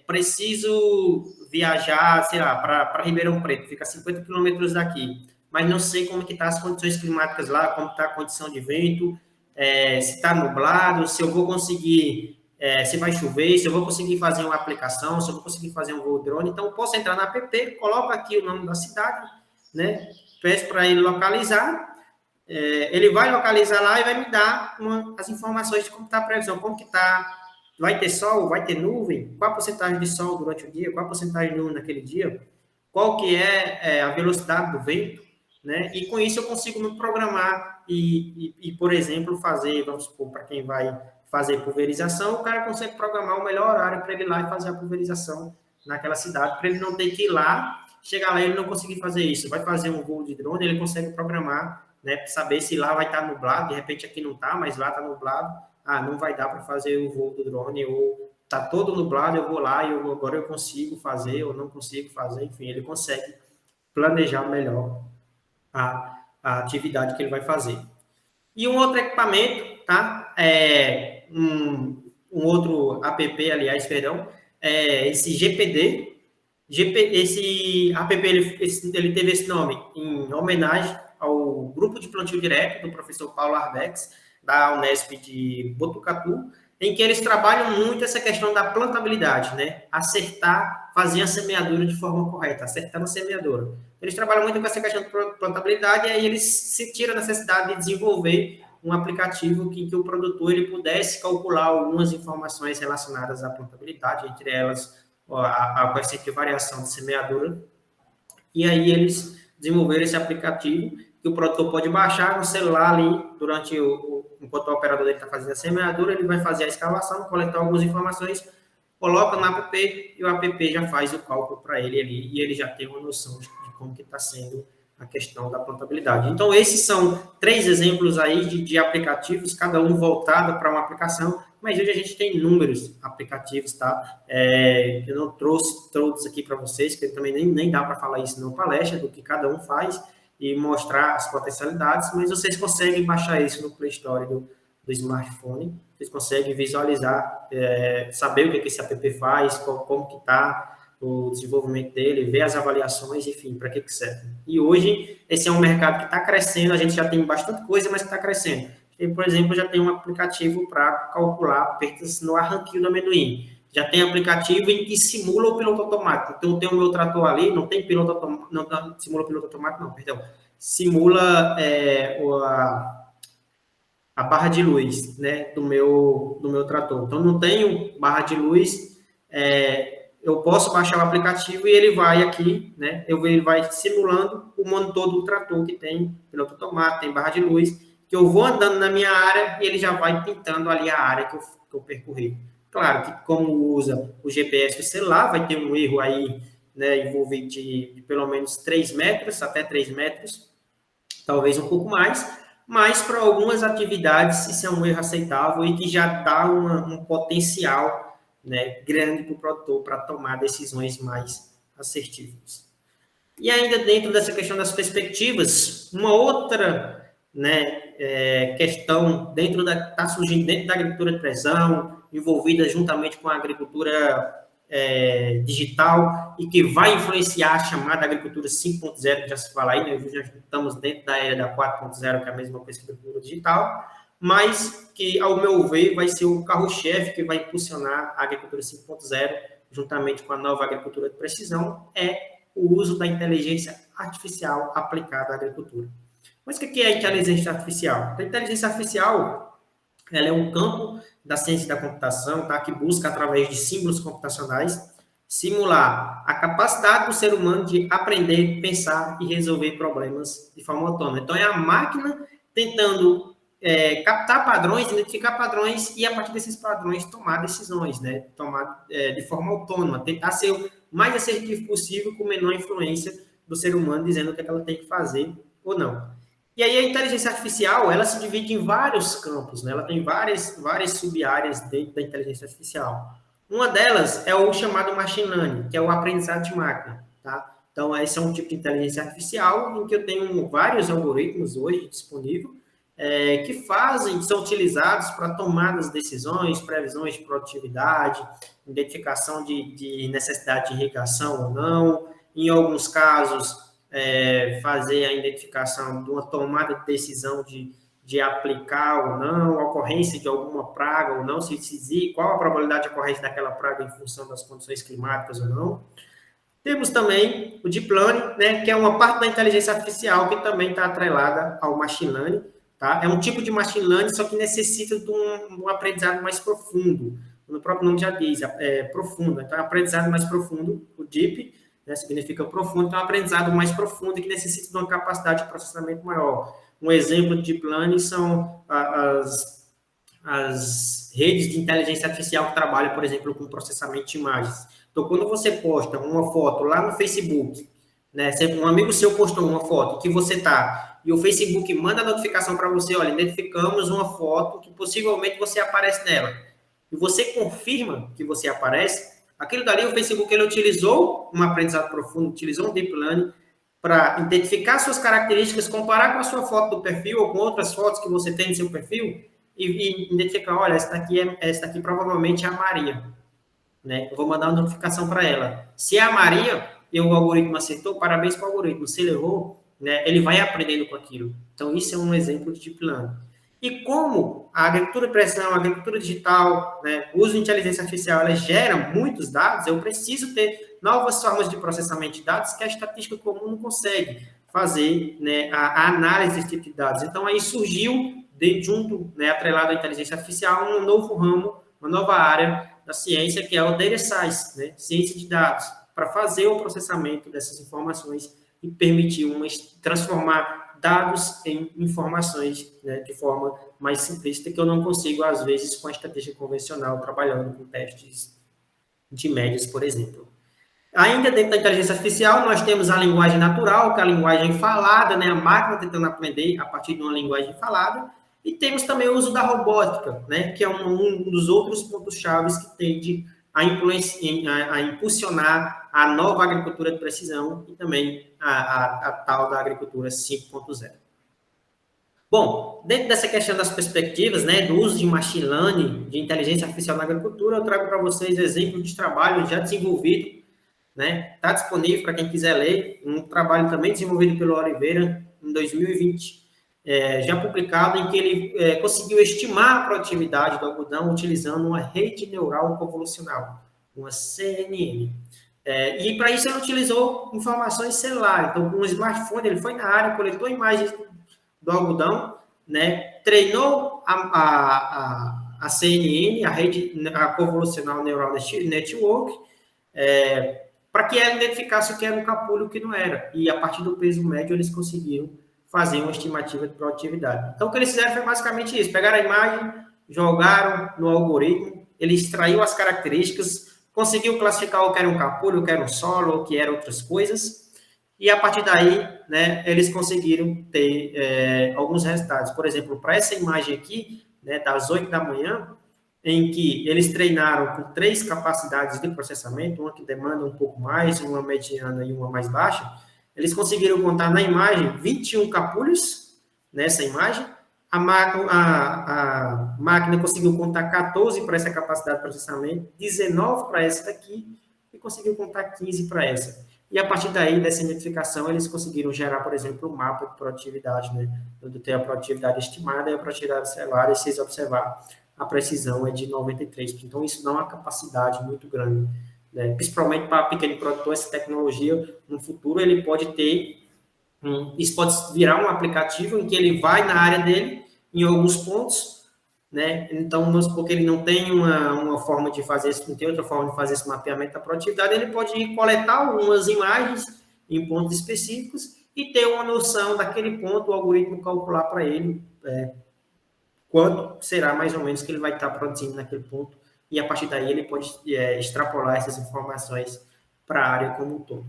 preciso viajar, sei lá, para Ribeirão Preto, fica a 50 quilômetros daqui, mas não sei como que tá as condições climáticas lá, como está a condição de vento, se está nublado, se eu vou conseguir... se vai chover, se eu vou conseguir fazer uma aplicação, se eu vou conseguir fazer um voo drone. Então, eu posso entrar na app, coloco aqui o nome da cidade, né? Peço para ele localizar, ele vai localizar lá e vai me dar as informações de como está a previsão, como que está, vai ter sol, vai ter nuvem, qual a porcentagem de sol durante o dia, qual a porcentagem de nuvem naquele dia, qual que é a velocidade do vento, né? E com isso eu consigo me programar e por exemplo, fazer, vamos supor, para quem vai fazer pulverização, o cara consegue programar o melhor horário para ele ir lá e fazer a pulverização naquela cidade, para ele não ter que ir lá, chegar lá e ele não conseguir fazer isso. Vai fazer um voo de drone, ele consegue programar, né, para saber se lá vai estar nublado, de repente aqui não está, mas lá está nublado, não vai dar para fazer o voo do drone, ou está todo nublado, eu vou lá e agora eu consigo fazer, ou não consigo fazer, enfim, ele consegue planejar melhor a atividade que ele vai fazer. E um outro equipamento, tá? Um outro app, aliás, perdão, esse GPD. Esse app ele teve esse nome em homenagem ao grupo de plantio direto do professor Paulo Arbex, da Unesp de Botucatu, em que eles trabalham muito essa questão da plantabilidade, né? Acertar, fazer a semeadura de forma correta, acertando a semeadura. Eles trabalham muito com essa questão de plantabilidade e aí eles se tiram a necessidade de desenvolver um aplicativo que o produtor ele pudesse calcular algumas informações relacionadas à plantabilidade, entre elas a coeficiente de variação de semeadura. E aí eles desenvolveram esse aplicativo que o produtor pode baixar no celular ali durante enquanto o operador está fazendo a semeadura, ele vai fazer a escavação, coletar algumas informações, coloca no app e o app já faz o cálculo para ele ali e ele já tem uma noção de como que está sendo a questão da plantabilidade. Então, esses são 3 exemplos aí de aplicativos, cada um voltado para uma aplicação, mas hoje a gente tem inúmeros aplicativos, tá? Eu não trouxe todos aqui para vocês, porque também nem dá para falar isso numa palestra, do que cada um faz e mostrar as potencialidades, mas vocês conseguem baixar isso no Play Store do smartphone, vocês conseguem visualizar, saber o que esse app faz, como que está o desenvolvimento dele, ver as avaliações, enfim, para que serve. E hoje, esse é um mercado que está crescendo, a gente já tem bastante coisa, mas está crescendo. Eu, por exemplo, já tenho um aplicativo para calcular perdas no arranquinho do amendoim. Já tem aplicativo em que simula o piloto automático. Então, eu tenho o meu trator ali, não tem piloto automático, não simula o piloto automático, não, perdão. Simula a barra de luz, né, do meu trator. Então, não tenho barra de luz, eu posso baixar o aplicativo e ele vai aqui, né, ele vai simulando o monitor do trator que tem piloto automático, tem barra de luz, que eu vou andando na minha área e ele já vai pintando ali a área que eu percorri. Claro que como usa o GPS do celular, vai ter um erro aí, né, envolvido de pelo menos 3 metros, até 3 metros, talvez um pouco mais, mas para algumas atividades isso é um erro aceitável e que já dá um potencial, né, grande para o produtor para tomar decisões mais assertivas. E ainda dentro dessa questão das perspectivas, uma outra, né, questão está surgindo dentro da agricultura de precisão, envolvida juntamente com a agricultura digital e que vai influenciar a chamada agricultura 5.0, que já se fala aí, né? Já estamos dentro da era da 4.0, que é a mesma coisa que a agricultura digital, mas que, ao meu ver, vai ser o carro-chefe que vai impulsionar a agricultura 5.0, juntamente com a nova agricultura de precisão, o uso da inteligência artificial aplicada à agricultura. Mas o que é a inteligência artificial? A inteligência artificial ela é um campo da ciência da computação, tá? Que busca, através de símbolos computacionais, simular a capacidade do ser humano de aprender, pensar e resolver problemas de forma autônoma. Então, é a máquina tentando captar padrões, identificar padrões e, a partir desses padrões, tomar decisões, né? Tomar de forma autônoma, tentar ser o mais assertivo possível, com menor influência do ser humano, dizendo o que ela tem que fazer ou não. E aí a inteligência artificial, ela se divide em vários campos, né? Ela tem várias sub-áreas dentro da inteligência artificial. Uma delas é o chamado machine learning, que é o aprendizado de máquina, tá? Então, esse é um tipo de inteligência artificial em que eu tenho vários algoritmos hoje disponíveis que são utilizados para tomadas de decisões, previsões de produtividade, identificação de necessidade de irrigação ou não, em alguns casos, fazer a identificação de uma tomada de decisão de aplicar ou não, a ocorrência de alguma praga ou não, qual a probabilidade de ocorrência daquela praga em função das condições climáticas ou não. Temos também o Deep Learning, né, que é uma parte da inteligência artificial que também está atrelada ao Machine Learning. Tá? É um tipo de Machine Learning, só que necessita de um aprendizado mais profundo. O próprio nome já diz, profundo. Então, é um aprendizado mais profundo, o Deep, né, significa profundo, então é um aprendizado mais profundo que necessita de uma capacidade de processamento maior. Um exemplo de Deep Learning são as redes de inteligência artificial que trabalham, por exemplo, com processamento de imagens. Então, quando você posta uma foto lá no Facebook, né, um amigo seu postou uma foto que você está, e o Facebook manda a notificação para você, olha, identificamos uma foto que possivelmente você aparece nela, e você confirma que você aparece, aquilo dali o Facebook ele utilizou um aprendizado profundo, utilizou um Deep Learning para identificar suas características, comparar com a sua foto do perfil ou com outras fotos que você tem no seu perfil e identificar, olha, essa aqui provavelmente é a Maria. Né? Eu vou mandar uma notificação para ela. Se é a Maria e o algoritmo acertou, parabéns para o algoritmo. Se ele errou, né, ele vai aprendendo com aquilo. Então, isso é um exemplo de Deep Learning. E como a agricultura de precisão, a agricultura digital, né, o uso de inteligência artificial, ela gera muitos dados, eu preciso ter novas formas de processamento de dados que a estatística comum não consegue fazer, né, a análise desse tipo de dados. Então, aí surgiu, junto, né, atrelado à inteligência artificial, um novo ramo, uma nova área da ciência, que é o Data Science, né, ciência de dados, para fazer o processamento dessas informações e permitir transformar dados em informações, né, de forma mais simplista, que eu não consigo, às vezes, com a estatística convencional, trabalhando com testes de médias, por exemplo. Ainda dentro da inteligência artificial, nós temos a linguagem natural, que é a linguagem falada, né, a máquina tentando aprender a partir de uma linguagem falada, e temos também o uso da robótica, né, que é um dos outros pontos-chave que tende a impulsionar a nova agricultura de precisão e também a tal da agricultura 5.0. Bom, dentro dessa questão das perspectivas, né, do uso de machine learning, de inteligência artificial na agricultura, eu trago para vocês exemplos de trabalho já desenvolvido, né, está disponível para quem quiser ler, um trabalho também desenvolvido pelo Oliveira em 2020, já publicado em que ele conseguiu estimar a produtividade do algodão utilizando uma rede neural convolucional, uma CNN. E para isso ele utilizou informações celulares. Então, com um smartphone, ele foi na área, coletou imagens do algodão, né, treinou a CNN, a rede a convolucional neural network, para que ela identificasse o que era um capulho e o que não era. E a partir do peso médio, eles conseguiram fazer uma estimativa de produtividade. Então, o que eles fizeram foi basicamente isso: pegaram a imagem, jogaram no algoritmo, ele extraiu as características, conseguiu classificar o que era um capulho, o que era um solo, o que eram outras coisas, e a partir daí, né, eles conseguiram ter alguns resultados. Por exemplo, para essa imagem aqui, né, das 8 da manhã, em que eles treinaram com 3 capacidades de processamento, uma que demanda um pouco mais, uma mediana e uma mais baixa, eles conseguiram contar na imagem 21 capulhos nessa imagem, a máquina conseguiu contar 14 para essa capacidade de processamento, 19 para essa daqui, e conseguiu contar 15 para essa. E a partir daí, dessa identificação, eles conseguiram gerar, por exemplo, um mapa de produtividade, né? Onde tem a produtividade estimada e a produtividade celular, e se vocês observar, a precisão é de 93%. Então, isso dá uma capacidade muito grande, né? Principalmente para pequeno produtor, essa tecnologia, no futuro, ele pode ter, isso pode virar um aplicativo em que ele vai na área dele, em alguns pontos, né? Então, vamos supor que ele não tem uma forma de fazer isso, não tem outra forma de fazer esse mapeamento da produtividade, ele pode coletar algumas imagens em pontos específicos e ter uma noção daquele ponto, o algoritmo calcular para ele quanto será mais ou menos que ele vai estar produzindo naquele ponto, e a partir daí ele pode extrapolar essas informações para a área como um todo.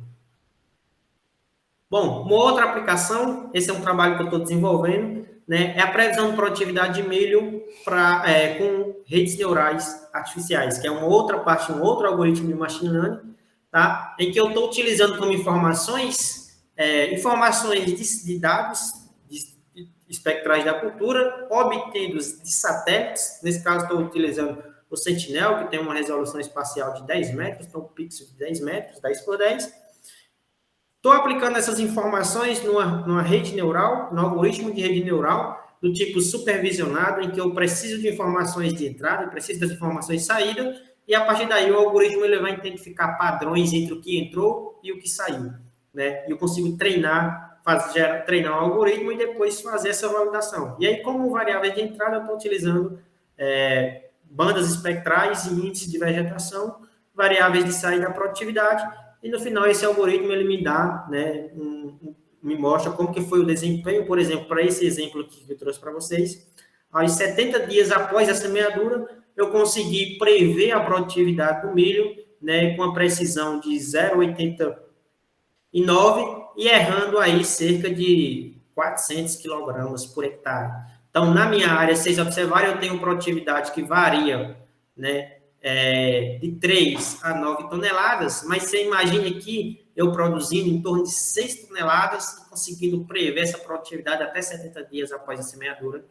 Bom, uma outra aplicação, esse é um trabalho que eu estou desenvolvendo, né, é a previsão de produtividade de milho com redes neurais artificiais, que é uma outra parte, um outro algoritmo de machine learning, tá, em que eu estou utilizando como informações de dados espectrais da cultura, obtidos de satélites. Nesse caso, estou utilizando o Sentinel, que tem uma resolução espacial de 10 metros, então um pixel de 10 metros, 10 por 10. Estou aplicando essas informações numa rede neural, no algoritmo de rede neural, do tipo supervisionado, em que eu preciso de informações de entrada, preciso das informações de saída, e a partir daí o algoritmo ele vai identificar padrões entre o que entrou e o que saiu, né? E eu consigo treinar o algoritmo e depois fazer essa validação. E aí, como variável de entrada, eu estou utilizando bandas espectrais e índices de vegetação, variáveis de saída da produtividade, e no final esse algoritmo ele me dá, né, me mostra como que foi o desempenho. Por exemplo, para esse exemplo aqui que eu trouxe para vocês, aos 70 dias após a semeadura, eu consegui prever a produtividade do milho, né, com a precisão de 0,89 e errando aí cerca de 400 quilogramas por hectare. Então, na minha área, vocês observarem, eu tenho produtividade que varia, né, de 3 a 9 toneladas, mas você imagine aqui eu produzindo em torno de 6 toneladas e conseguindo prever essa produtividade até 70 dias após a semeadura,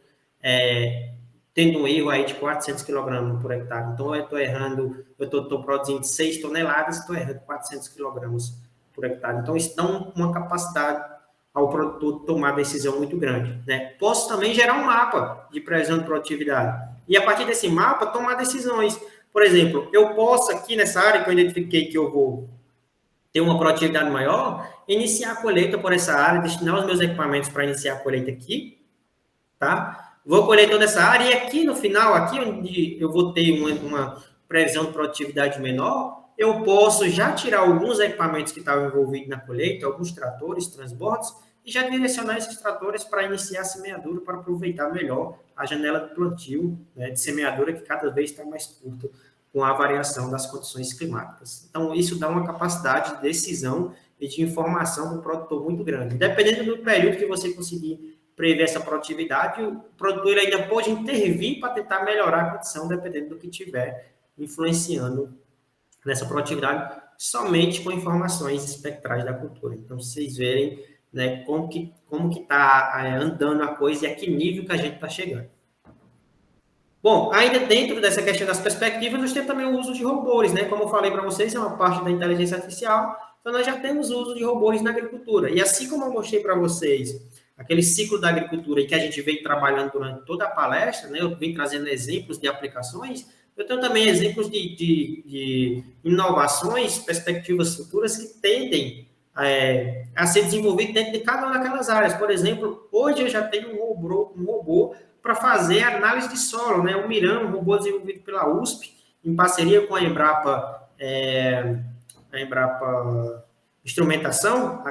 tendo um erro aí de 400 quilogramas por hectare. Então, eu estou errando, eu estou produzindo 6 toneladas e estou errando 400 quilogramas por hectare. Então, isso dá uma capacidade ao produtor tomar decisão muito grande, né? Posso também gerar um mapa de previsão de produtividade e, a partir desse mapa, tomar decisões. Por exemplo, eu posso aqui nessa área que eu identifiquei que eu vou ter uma produtividade maior, iniciar a colheita por essa área, destinar os meus equipamentos para iniciar a colheita aqui, tá? Vou colher toda essa área e aqui no final, aqui onde eu vou ter uma previsão de produtividade menor, eu posso já tirar alguns equipamentos que estavam envolvidos na colheita, alguns tratores, transbordos, e já direcionar esses tratores para iniciar a semeadura, para aproveitar melhor a janela de plantio, né, de semeadura, que cada vez está mais curta com a variação das condições climáticas. Então, isso dá uma capacidade de decisão e de informação para o produtor muito grande. Dependendo do período que você conseguir prever essa produtividade, o produtor ainda pode intervir para tentar melhorar a condição, dependendo do que estiver influenciando nessa produtividade, somente com informações espectrais da cultura. Então, vocês verem, né, como que está andando a coisa e a que nível que a gente está chegando. Bom, ainda dentro dessa questão das perspectivas, nós temos também o uso de robôs, né? Como eu falei para vocês, é uma parte da inteligência artificial, então nós já temos o uso de robôs na agricultura. E assim como eu mostrei para vocês aquele ciclo da agricultura e que a gente vem trabalhando durante toda a palestra, né? Eu vim trazendo exemplos de aplicações, eu tenho também exemplos de inovações, perspectivas futuras que tendem a ser desenvolvido dentro de cada uma daquelas áreas. Por exemplo, hoje eu já tenho um robô para fazer análise de solo, né? O Miran, um robô desenvolvido pela USP, em parceria com a Embrapa Instrumentação,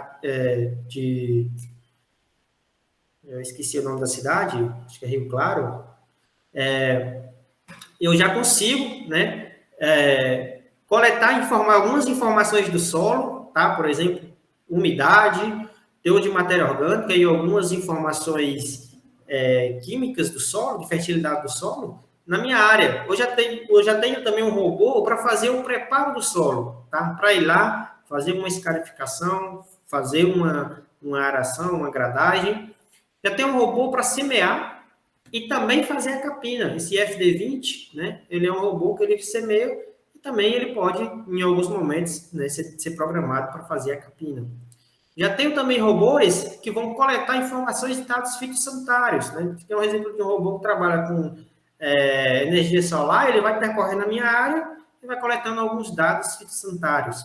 eu esqueci o nome da cidade, acho que é Rio Claro, eu já consigo, né, coletar algumas informações do solo, tá? Por exemplo, umidade, teor de matéria orgânica e algumas informações químicas do solo, de fertilidade do solo, na minha área. Eu já tenho também um robô para fazer o preparo do solo, tá? Para ir lá, fazer uma escarificação, fazer uma aração, uma gradagem. Já tem um robô para semear e também fazer a capina. Esse FD20, né? Ele é um robô que ele semeia e também ele pode, em alguns momentos, né, ser programado para fazer a capina. Já tenho também robôs que vão coletar informações de dados fitossanitários, né? Tem um exemplo de um robô que trabalha com energia solar, ele vai percorrendo a minha área e vai coletando alguns dados fitossanitários.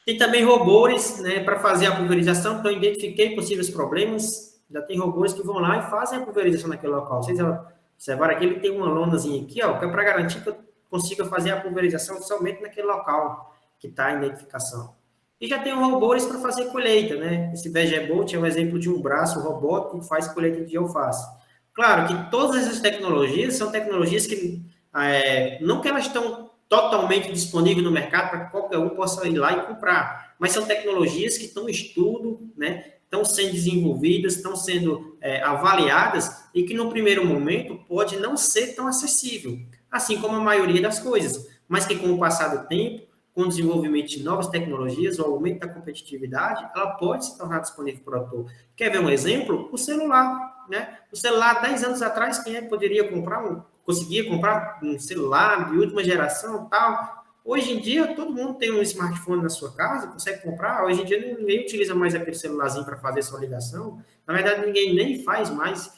Tem também robôs, né, para fazer a pulverização, então eu identifiquei possíveis problemas, já tem robôs que vão lá e fazem a pulverização naquele local. Vocês observaram aqui, ele tem uma lonazinha aqui, ó, que é para garantir que eu consiga fazer a pulverização somente naquele local que está a identificação. E já tem robôs para fazer colheita, né? Esse Vegebolt é um exemplo de um braço robótico que faz colheita de alface. Claro que todas essas tecnologias são tecnologias que, não que elas estão totalmente disponíveis no mercado para que qualquer um possa ir lá e comprar, mas são tecnologias que estão em estudo, né? Estão sendo desenvolvidas, estão sendo avaliadas e que no primeiro momento pode não ser tão acessível, assim como a maioria das coisas, mas que com o passar do tempo, com o desenvolvimento de novas tecnologias, o aumento da competitividade, ela pode se tornar disponível para o autor. Quer ver um exemplo? O celular, né? O celular, 10 anos atrás, quem poderia conseguia comprar um celular de última geração tal? Hoje em dia, todo mundo tem um smartphone na sua casa, consegue comprar. Hoje em dia, ninguém utiliza mais aquele celularzinho para fazer sua ligação. Na verdade, ninguém nem faz mais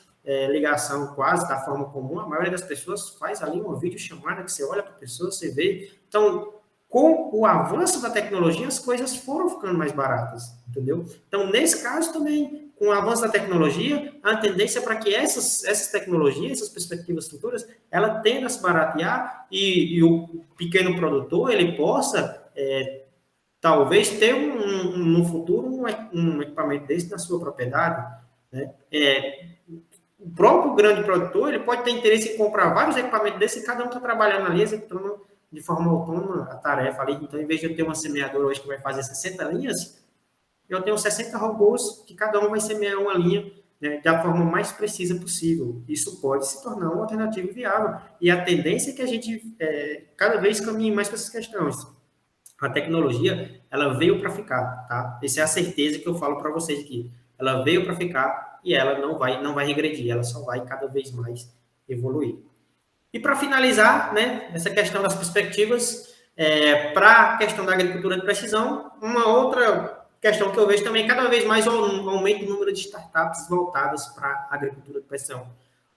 ligação quase da forma comum. A maioria das pessoas faz ali uma videochamada que você olha para a pessoa, você vê. Então, com o avanço da tecnologia, as coisas foram ficando mais baratas, entendeu? Então, nesse caso também, com o avanço da tecnologia, a tendência é para que essas tecnologias, essas perspectivas futuras, ela tenda a se baratear e o pequeno produtor, ele possa, talvez, ter no futuro um equipamento desse na sua propriedade, né? O próprio grande produtor, ele pode ter interesse em comprar vários equipamentos desses e cada um está trabalhando ali, executando de forma autônoma a tarefa ali. Então, em vez de eu ter uma semeadora hoje que vai fazer 60 linhas, eu tenho 60 robôs que cada um vai semear uma linha, né, da forma mais precisa possível. Isso pode se tornar uma alternativa viável. E a tendência é que a gente cada vez caminhe mais para essas questões. A tecnologia, ela veio para ficar, tá? Essa é a certeza que eu falo para vocês aqui. Ela veio para ficar e ela não vai regredir, ela só vai cada vez mais evoluir. E para finalizar, né, essa questão das perspectivas, para a questão da agricultura de precisão, uma outra questão que eu vejo também, cada vez mais aumenta o número de startups voltadas para a agricultura de precisão.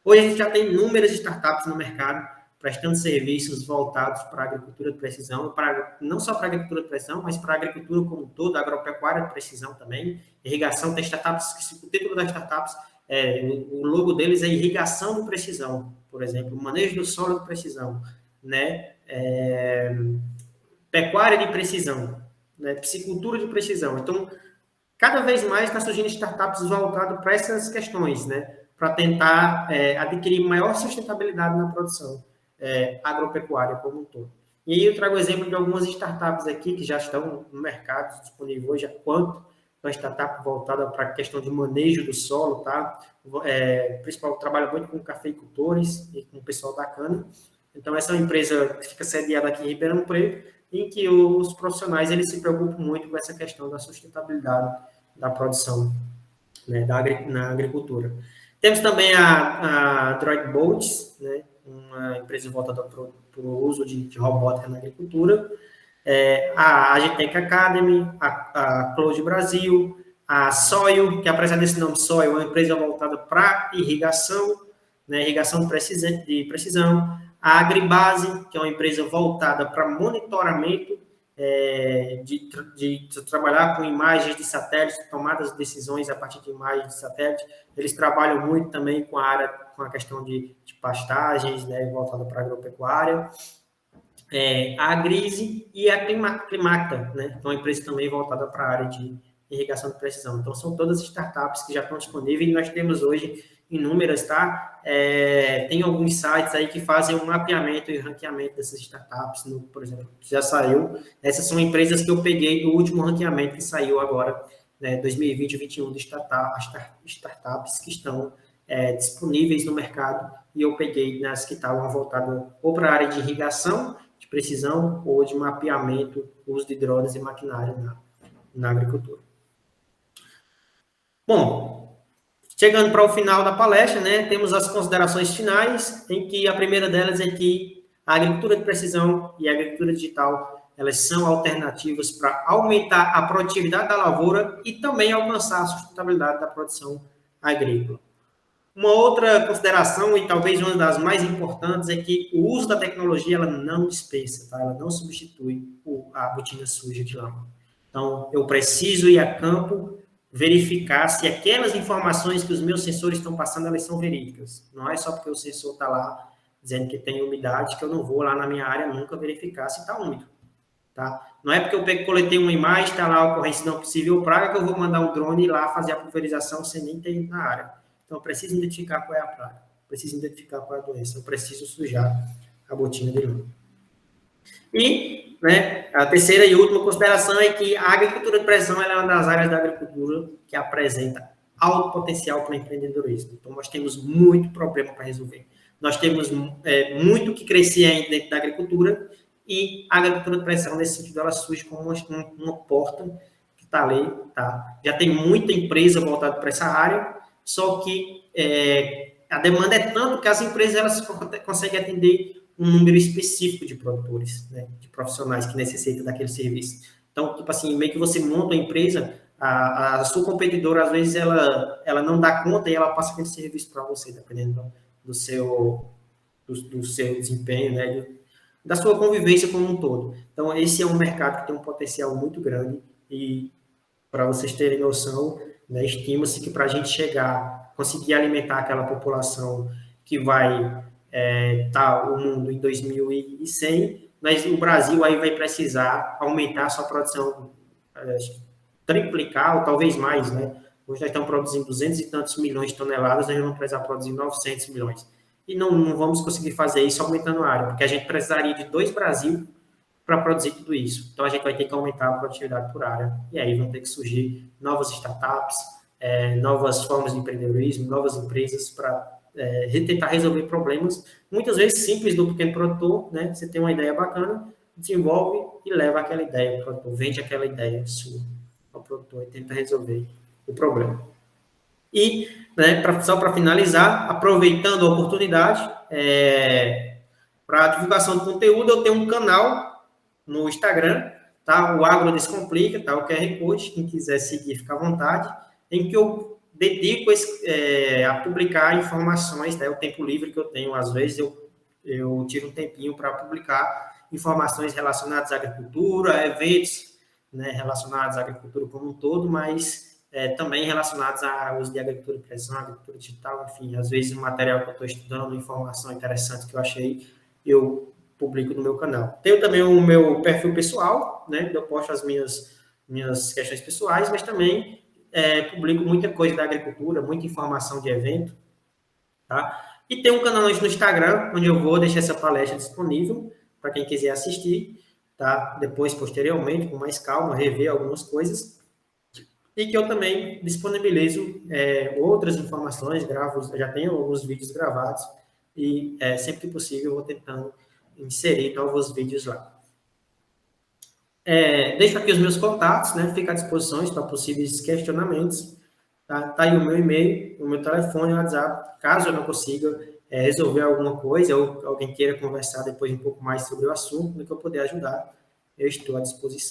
Hoje a gente já tem inúmeras startups no mercado prestando serviços voltados para a agricultura de precisão, não só para a agricultura de precisão, mas para a agricultura como um todo, a agropecuária de precisão também, irrigação, tem startups, o título das startups, o logo deles é irrigação de precisão, por exemplo, manejo do solo de precisão, né? Pecuária de precisão, né? Piscicultura de precisão. Então, cada vez mais está surgindo startups voltadas para essas questões, né? Para tentar adquirir maior sustentabilidade na produção agropecuária como um todo. E aí eu trago o exemplo de algumas startups aqui que já estão no mercado disponível hoje há quanto uma startup voltada para a questão de manejo do solo, tá? Principalmente trabalha muito com cafeicultores e com o pessoal da cana. Então, essa é uma empresa que fica sediada aqui em Ribeirão Preto, em que os profissionais eles se preocupam muito com essa questão da sustentabilidade da produção, né, na agricultura. Temos também a Droid Boats, né, uma empresa voltada para o uso de robótica na agricultura, a Agitech Academy, a Close Brasil, A Soil, que apesar desse nome Soil, é uma empresa voltada para irrigação, né, irrigação de precisão. A Agribase, que é uma empresa voltada para monitoramento, de trabalhar com imagens de satélite, tomadas de decisões a partir de imagens de satélite. Eles trabalham muito também com a área, com a questão de pastagens, né, voltada para a agropecuária. A Agrise e a Climacta, né, que é uma empresa também voltada para a área de irrigação de precisão. Então, são todas startups que já estão disponíveis e nós temos hoje inúmeras, tá? Tem alguns sites aí que fazem um mapeamento e ranqueamento dessas startups, por exemplo, que já saiu. Essas são empresas que eu peguei do último ranqueamento que saiu agora, né, 2020 e 2021, de startups que estão disponíveis no mercado, e eu peguei nas que estavam voltadas ou para a área de irrigação, de precisão, ou de mapeamento, uso de drones e maquinário na agricultura. Bom, chegando para o final da palestra, né, temos as considerações finais, em que a primeira delas é que a agricultura de precisão e a agricultura digital, elas são alternativas para aumentar a produtividade da lavoura e também alcançar a sustentabilidade da produção agrícola. Uma outra consideração, e talvez uma das mais importantes, é que o uso da tecnologia ela não dispensa, tá? Ela não substitui a botina suja de lama. Então, eu preciso ir a campo verificar se aquelas informações que os meus sensores estão passando, elas são verídicas. Não é só porque o sensor está lá dizendo que tem umidade, que eu não vou lá na minha área nunca verificar se está úmido. Tá? Não é porque eu coletei uma imagem, está lá a ocorrência não possível praga, que eu vou mandar um drone ir lá fazer a pulverização sem nem ter ido na área. Então, eu preciso identificar qual é a praga, preciso identificar qual é a doença, eu preciso sujar a botina de lama. E, né, a terceira e última consideração é que a agricultura de precisão é uma das áreas da agricultura que apresenta alto potencial para o empreendedorismo. Então, nós temos muito problema para resolver. Nós temos muito que crescer ainda dentro da agricultura, e a agricultura de precisão, nesse sentido, ela surge como uma porta que está ali. Tá? Já tem muita empresa voltada para essa área, só que a demanda é tanto que as empresas elas conseguem atender um número específico de produtores, né, de profissionais que necessitam daquele serviço. Então, tipo assim, meio que você monta a empresa, a sua competidora, às vezes, ela não dá conta e ela passa aquele serviço para você, dependendo do seu desempenho, né, da sua convivência como um todo. Então, esse é um mercado que tem um potencial muito grande e, para vocês terem noção, né, estima-se que para a gente conseguir alimentar aquela população que vai estar o mundo em 2100, mas o Brasil aí vai precisar aumentar a sua produção, triplicar ou talvez mais, né? Hoje nós estamos produzindo 200 e tantos milhões de toneladas, nós vamos precisar produzir 900 milhões. E não vamos conseguir fazer isso aumentando a área, porque a gente precisaria de 2 Brasil para produzir tudo isso. Então, a gente vai ter que aumentar a produtividade por área. E aí vão ter que surgir novas startups, novas formas de empreendedorismo, novas empresas para tentar resolver problemas, muitas vezes simples do pequeno produtor, né? Você tem uma ideia bacana, desenvolve e leva aquela ideia para o produtor, vende aquela ideia sua ao produtor e tenta resolver o problema. E, né, só para finalizar, aproveitando a oportunidade, para a divulgação do conteúdo, eu tenho um canal no Instagram, tá? O Agro Descomplica, tá? O QR Code, quem quiser seguir, fica à vontade, em que eu dedico a publicar informações, né? O tempo livre que eu tenho, às vezes eu tiro um tempinho para publicar informações relacionadas à agricultura, eventos, né, relacionados à agricultura como um todo, mas também relacionados ao uso de agricultura de precisão, agricultura digital, enfim, às vezes o material que eu estou estudando, informação interessante que eu achei, eu publico no meu canal. Tenho também o meu perfil pessoal, né, eu posto as minhas questões pessoais, mas também publico muita coisa da agricultura, muita informação de evento, tá? E tem um canal no Instagram, onde eu vou deixar essa palestra disponível para quem quiser assistir, tá? Depois, posteriormente, com mais calma, rever algumas coisas. E que eu também disponibilizo outras informações, já tenho alguns vídeos gravados, e sempre que possível eu vou tentando inserir novos vídeos lá. Deixo aqui os meus contatos, né? Fica à disposição para possíveis questionamentos. Tá aí o meu e-mail, o meu telefone, o WhatsApp. Caso eu não consiga resolver alguma coisa ou alguém queira conversar depois um pouco mais sobre o assunto, no que eu puder ajudar, eu estou à disposição.